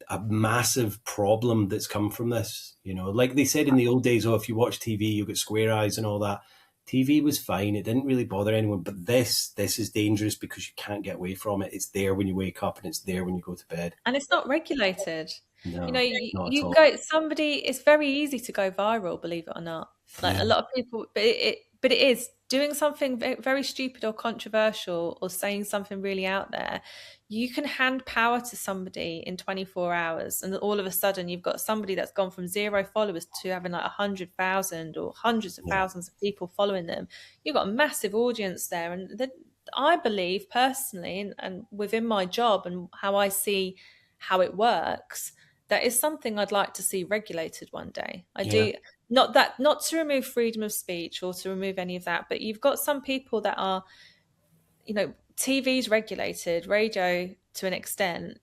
a massive problem that's come from this. You know, like they said in the old days, oh, if you watch TV, you'll get square eyes and all that. TV was fine. It didn't really bother anyone. But this is dangerous because you can't get away from it. It's there when you wake up and it's there when you go to bed. And it's not regulated. No, you know, you go, somebody, it's very easy to go viral, believe it or not. Like a lot of people, but it is doing something very stupid or controversial or saying something really out there. You can hand power to somebody in 24 hours, and all of a sudden you've got somebody that's gone from 0 followers to having like 100,000 or hundreds of thousands of people following them. You've got a massive audience there. And I believe personally, and within my job and how I see how it works, that is something I'd like to see regulated one day. I do. Not to remove freedom of speech or to remove any of that, but you've got some people that are, you know, TV's regulated, radio to an extent.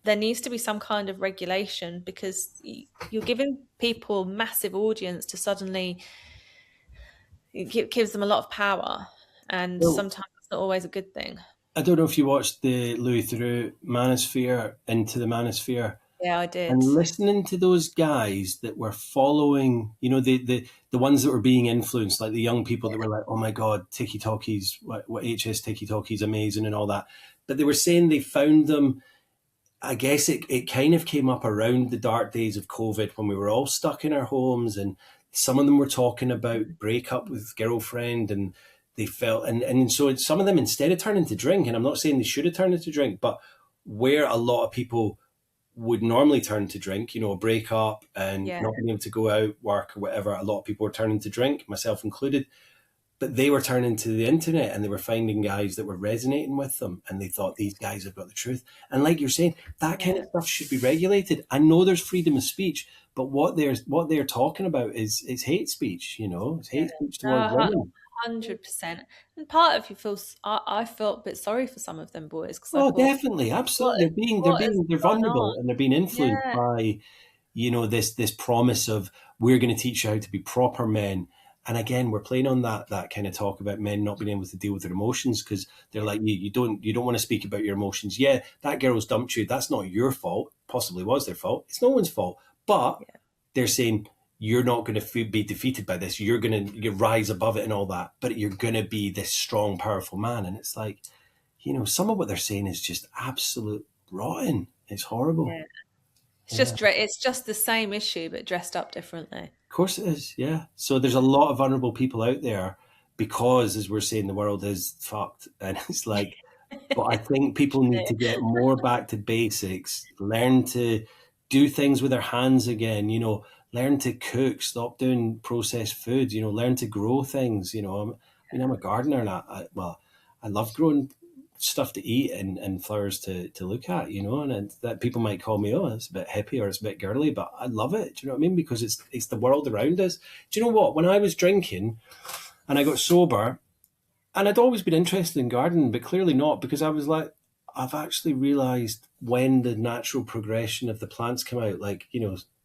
There needs to be some kind of regulation, because you're giving people massive audience to suddenly, it gives them a lot of power, and sometimes it's not always a good thing. I don't know if you watched the Louis Theroux Manosphere, Into the Manosphere. Yeah, I did. And listening to those guys that were following, you know, the ones that were being influenced, like the young people that were like, oh my God, Tiki Talkies, what HS Tiki Talkies, amazing and all that. But they were saying they found them, I guess it kind of came up around the dark days of COVID when we were all stuck in our homes, and some of them were talking about breakup with girlfriend, and they felt, and so some of them, instead of turning to drink, and I'm not saying they should have turned to drink, but where a lot of people would normally turn to drink, you know, a breakup and not being able to go out, work or whatever, a lot of people were turning to drink, myself included. But they were turning to the internet, and they were finding guys that were resonating with them, and they thought, these guys have got the truth. And like you're saying, that kind of stuff should be regulated. I know there's freedom of speech, but what they're talking about is hate speech, you know, it's hate speech towards women. 100%. And part of you feels, I felt a bit sorry for some of them boys. Definitely, absolutely. They're vulnerable, and they're being influenced by, you know, this promise of, we're going to teach you how to be proper men. And again, we're playing on that kind of talk about men not being able to deal with their emotions, because they're like, you don't want to speak about your emotions. Yeah, that girl's dumped you. That's not your fault. Possibly was their fault. It's no one's fault. But they're saying, you're not going to be defeated by this. You're going to rise above it and all that. But you're going to be this strong, powerful man. And it's like, you know, some of what they're saying is just absolute rotten. It's horrible. Yeah. It's just the same issue, but dressed up differently. Of course it is, yeah. So there's a lot of vulnerable people out there because, as we're saying, the world is fucked. And it's like, but I think people need to get more back to basics, learn to do things with their hands again, you know, learn to cook, stop doing processed food, learn to grow things. I'm a gardener, and I love growing stuff to eat and flowers to look at, and that people might call me, oh, it's a bit hippie or it's a bit girly, but I love it. Do you know what I mean? Because it's the world around us. Do you know what? When I was drinking and I got sober, and I'd always been interested in gardening, but clearly not, because I was like, I've actually realised when the natural progression of the plants come out, like,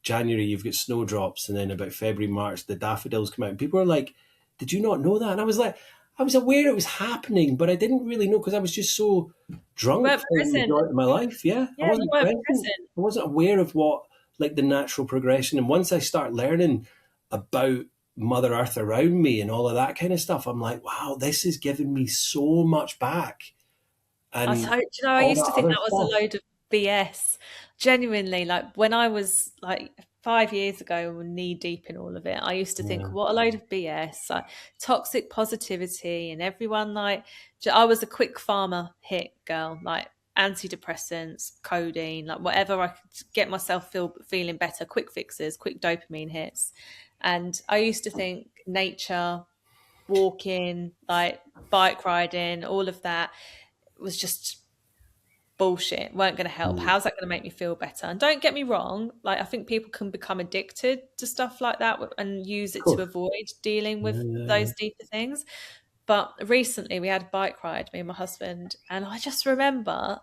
January, you've got snowdrops, and then about February, March, the daffodils come out. And people are like, did you not know that? And I was like, I was aware it was happening, but I didn't really know because I was just so drunk for the majority of my life. Yeah, I wasn't present. I wasn't aware of what, like, the natural progression. And once I start learning about Mother Earth around me and all of that kind of stuff, I'm like, wow, this is giving me so much back. And I used to think that was a load of BS. Genuinely, like when I was like 5 years ago, knee deep in all of it, I used to think, what a load of BS, like toxic positivity, and everyone, like, I was a quick farmer hit girl, like antidepressants, codeine, like whatever I could get myself feeling better, quick fixes, quick dopamine hits. And I used to think nature, walking, like bike riding, all of that was just bullshit, weren't going to help. How's that going to make me feel better? And don't get me wrong, like I think people can become addicted to stuff like that and use it to avoid dealing with those deeper things. But recently we had a bike ride, me and my husband, and I just remember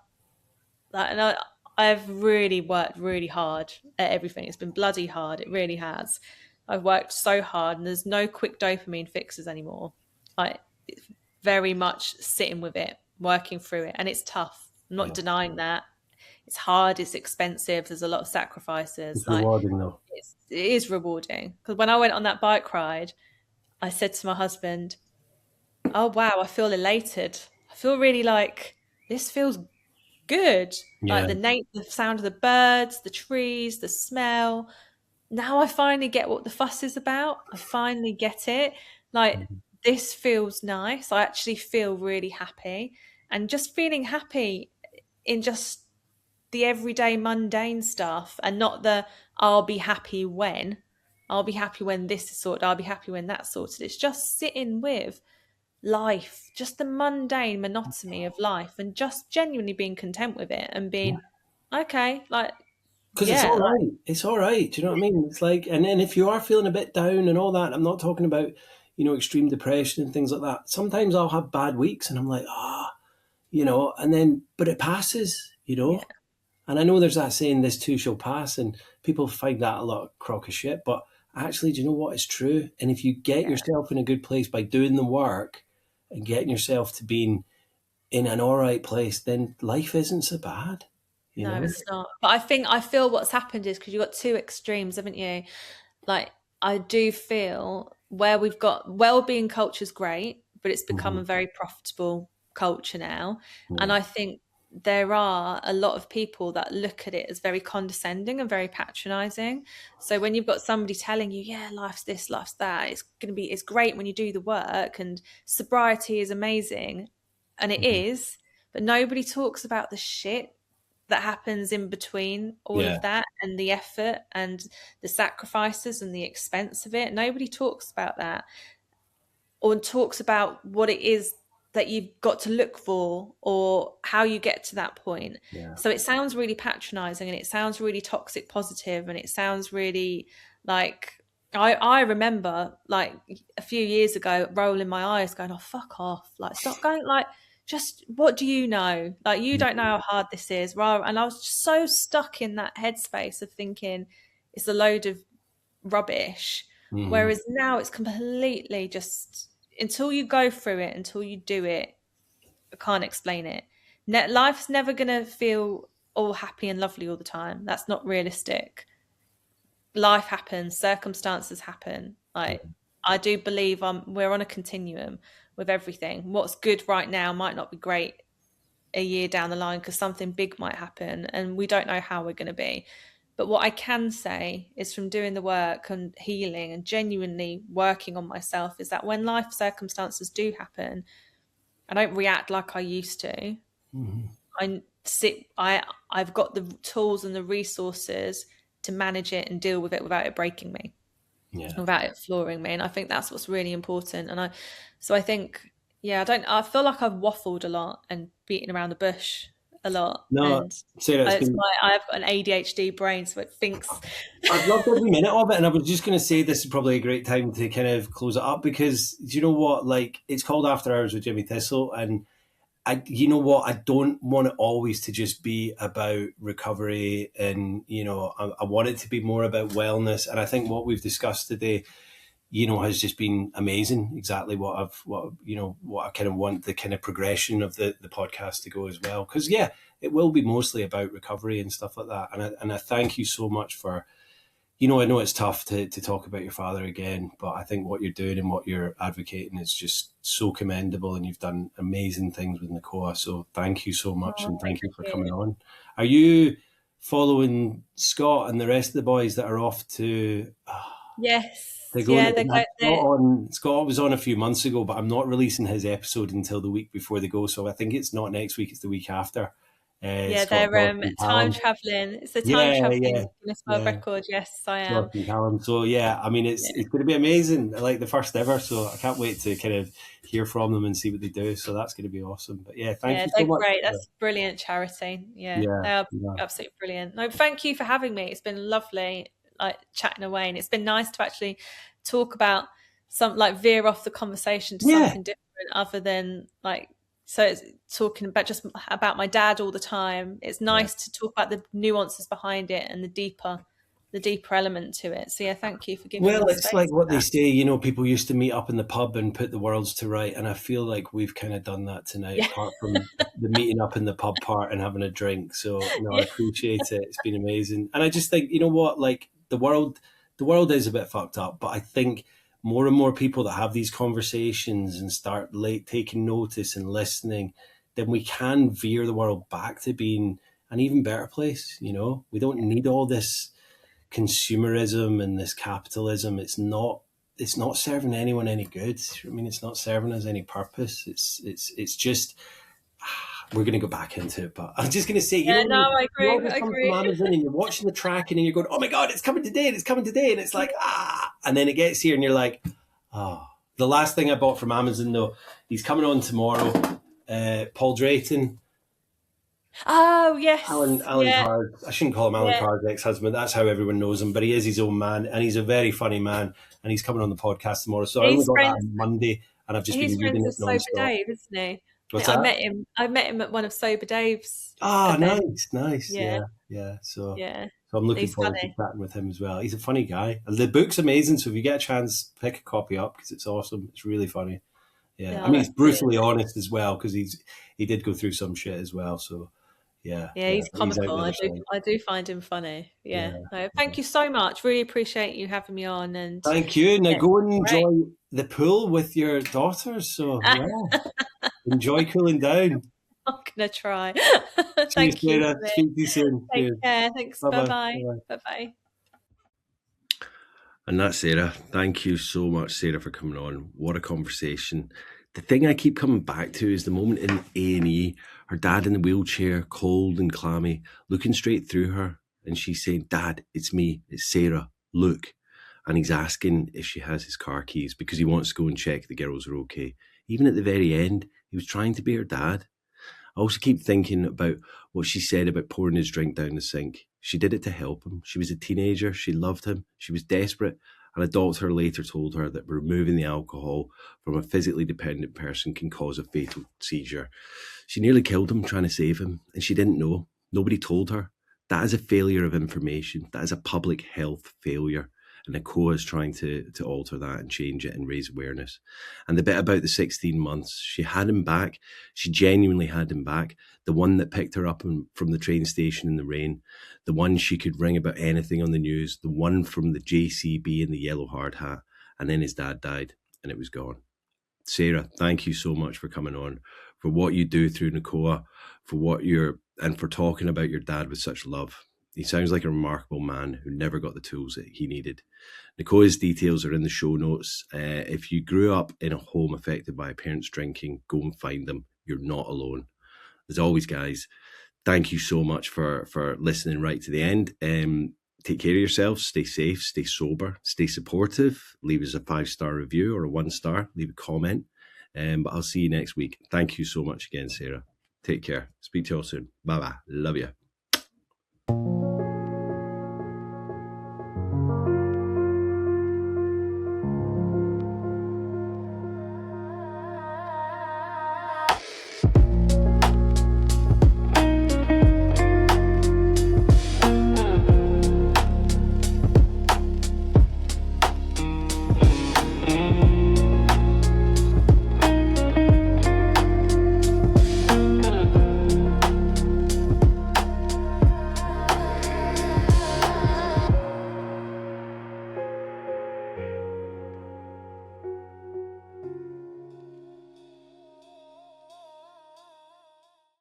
that, and I've really worked really hard at everything. It's been bloody hard, it really has. I've worked so hard, and there's no quick dopamine fixes anymore. Like, it's very much sitting with it, working through it, and it's tough. I'm not denying that. It's hard, it's expensive, there's a lot of sacrifices. It's rewarding though. It is rewarding. Because when I went on that bike ride, I said to my husband, oh wow, I feel elated. I feel really like this feels good. Like the sound of the birds, the trees, the smell. Now I finally get what the fuss is about. I finally get it. Like, this feels nice. I actually feel really happy. And just feeling happy in just the everyday mundane stuff, and not the I'll be happy when this is sorted, I'll be happy when that's sorted. It's just sitting with life, just the mundane monotony of life, and just genuinely being content with it and being okay, like, because it's all right. It's all right. Do you know what I mean? It's like, and then if you are feeling a bit down and all that, I'm not talking about, extreme depression and things like that. Sometimes I'll have bad weeks and I'm like, and then, but it passes, And I know there's that saying, this too shall pass, and people find that a lot of crock of shit. But actually, do you know what? It's true. And if you get yourself in a good place by doing the work and getting yourself to being in an all right place, then life isn't so bad. No, it's not. But I feel what's happened is because you've got two extremes, haven't you? Like, I do feel where we've got well-being culture is great, but it's become a very profitable culture now. And I think there are a lot of people that look at it as very condescending and very patronizing. So when you've got somebody telling you, yeah, life's this, life's that, it's great when you do the work, and sobriety is amazing, and it is, but nobody talks about the shit that happens in between all of that, and the effort and the sacrifices and the expense of it. Nobody talks about that, or talks about what it is that you've got to look for, or how you get to that point. So it sounds really patronizing, and it sounds really toxic positive, and it sounds really like, I remember like a few years ago rolling my eyes going, oh, fuck off, like, stop going, like, just, what do you know? Like, you don't know how hard this is. And I was just so stuck in that headspace of thinking it's a load of rubbish. Whereas now it's completely just, until you go through it, until you do it, I can't explain it. Life's never going to feel all happy and lovely all the time. That's not realistic. Life happens, circumstances happen. Like, I do believe we're on a continuum with everything. What's good right now might not be great a year down the line, because something big might happen and we don't know how we're going to be. But what I can say is, from doing the work and healing and genuinely working on myself, is that when life circumstances do happen, I don't react like I used to. I've got the tools and the resources to manage it and deal with it without it breaking me, without it flooring me. And I think that's what's really important. And I think, I feel like I've waffled a lot and beaten around the bush a lot. No, and Sarah, I've got an ADHD brain, so it thinks. I've loved every minute of it, and I was just going to say this is probably a great time to kind of close it up, because do you know what? Like, it's called After Hours with Jimmy Thistle, and you know what? I don't want it always to just be about recovery, and I want it to be more about wellness. And I think what we've discussed today, has just been amazing. Exactly what I kind of want the kind of progression of the podcast to go as well. Because it will be mostly about recovery and stuff like that. And I thank you so much for, I know it's tough to talk about your father again, but I think what you're doing and what you're advocating is just so commendable, and you've done amazing things with NCOA. So thank you so much, and thank you for coming on. Are you following Scott and the rest of the boys that are off to? Yes. Scott was on a few months ago, but I'm not releasing his episode until the week before they go. So I think it's not next week; it's the week after. They're time traveling. It's the time traveling Guinness World Record. Yes, I am. So I mean, it's going to be amazing, like the first ever. So I can't wait to kind of hear from them and see what they do. So that's going to be awesome. But thank you so much. They're great. That's brilliant charity. They are absolutely brilliant. No, thank you for having me. It's been lovely, like chatting away, and it's been nice to actually talk about veer off the conversation to something different other than so it's talking about just about my dad all the time. It's nice to talk about the nuances behind it and the deeper element to it. So thank you for giving me it's like what they say, people used to meet up in the pub and put the worlds to right, and I feel like we've kind of done that tonight, apart from the meeting up in the pub part and having a drink. So I appreciate it. It's been amazing. And I just think, like the world is a bit fucked up, but I think more and more people that have these conversations and start taking notice and listening, then we can veer the world back to being an even better place. We don't need all this consumerism and this capitalism. It's not serving anyone any good. I mean, it's not serving us any purpose. It's just we're going to go back into it, but I'm just going to say, I agree. From Amazon and you're watching the tracking and you're going, oh my God, it's coming today, and it's like, and then it gets here and you're like, oh. The last thing I bought from Amazon, though, he's coming on tomorrow, Paul Drayton. Oh, yes. Alan Carr. I shouldn't call him Alan Carr's ex-husband. That's how everyone knows him, but he is his own man, and he's a very funny man, and he's coming on the podcast tomorrow. So I only got that on Monday, and I've just been reading it non-stop. Sober Dave, isn't he? What's that? I met him at one of Sober Dave's. Oh, nice. Yeah. So I'm looking forward to chatting with him as well. He's a funny guy. The book's amazing, so if you get a chance, pick a copy up, because it's awesome. It's really funny. I mean, he's brutally honest as well, because he did go through some shit as well. So he's comical. I do find him funny. No, thank you so much. Really appreciate you having me on. And thank you. Now go and enjoy the pool with your daughters. So enjoy cooling down. I'm gonna try. Thank you. Sarah. Speak to you soon. Take care. Thanks. Bye bye. And that's Sarah. Thank you so much, Sarah, for coming on. What a conversation. The thing I keep coming back to is the moment in A&E, her dad in the wheelchair, cold and clammy, looking straight through her, and she's saying, "Dad, it's me, it's Sarah, look." And he's asking if she has his car keys because he wants to go and check the girls are okay. Even at the very end, he was trying to be her dad. I also keep thinking about what she said about pouring his drink down the sink. She did it to help him. She was a teenager. She loved him. She was desperate. And a doctor later told her that removing the alcohol from a physically dependent person can cause a fatal seizure. She nearly killed him trying to save him, and she didn't know. Nobody told her. That is a failure of information. That is a public health failure. And NCOA is trying to alter that and change it and raise awareness. And the bit about the 16 months, she had him back. She genuinely had him back. The one that picked her up from the train station in the rain. The one she could ring about anything on the news. The one from the JCB in the yellow hard hat. And then his dad died and it was gone. Sarah, thank you so much for coming on, for what you do through NCOA, and for talking about your dad with such love. He sounds like a remarkable man who never got the tools that he needed. NCOA's details are in the show notes. If you grew up in a home affected by parents drinking, go and find them. You're not alone. As always, guys, thank you so much for listening right to the end. take care of yourselves, stay safe, stay sober, stay supportive. Leave us a 5-star review or a 1-star. Leave a comment. But I'll see you next week. Thank you so much again, Sarah. Take care. Speak to you all soon. Bye-bye. Love you.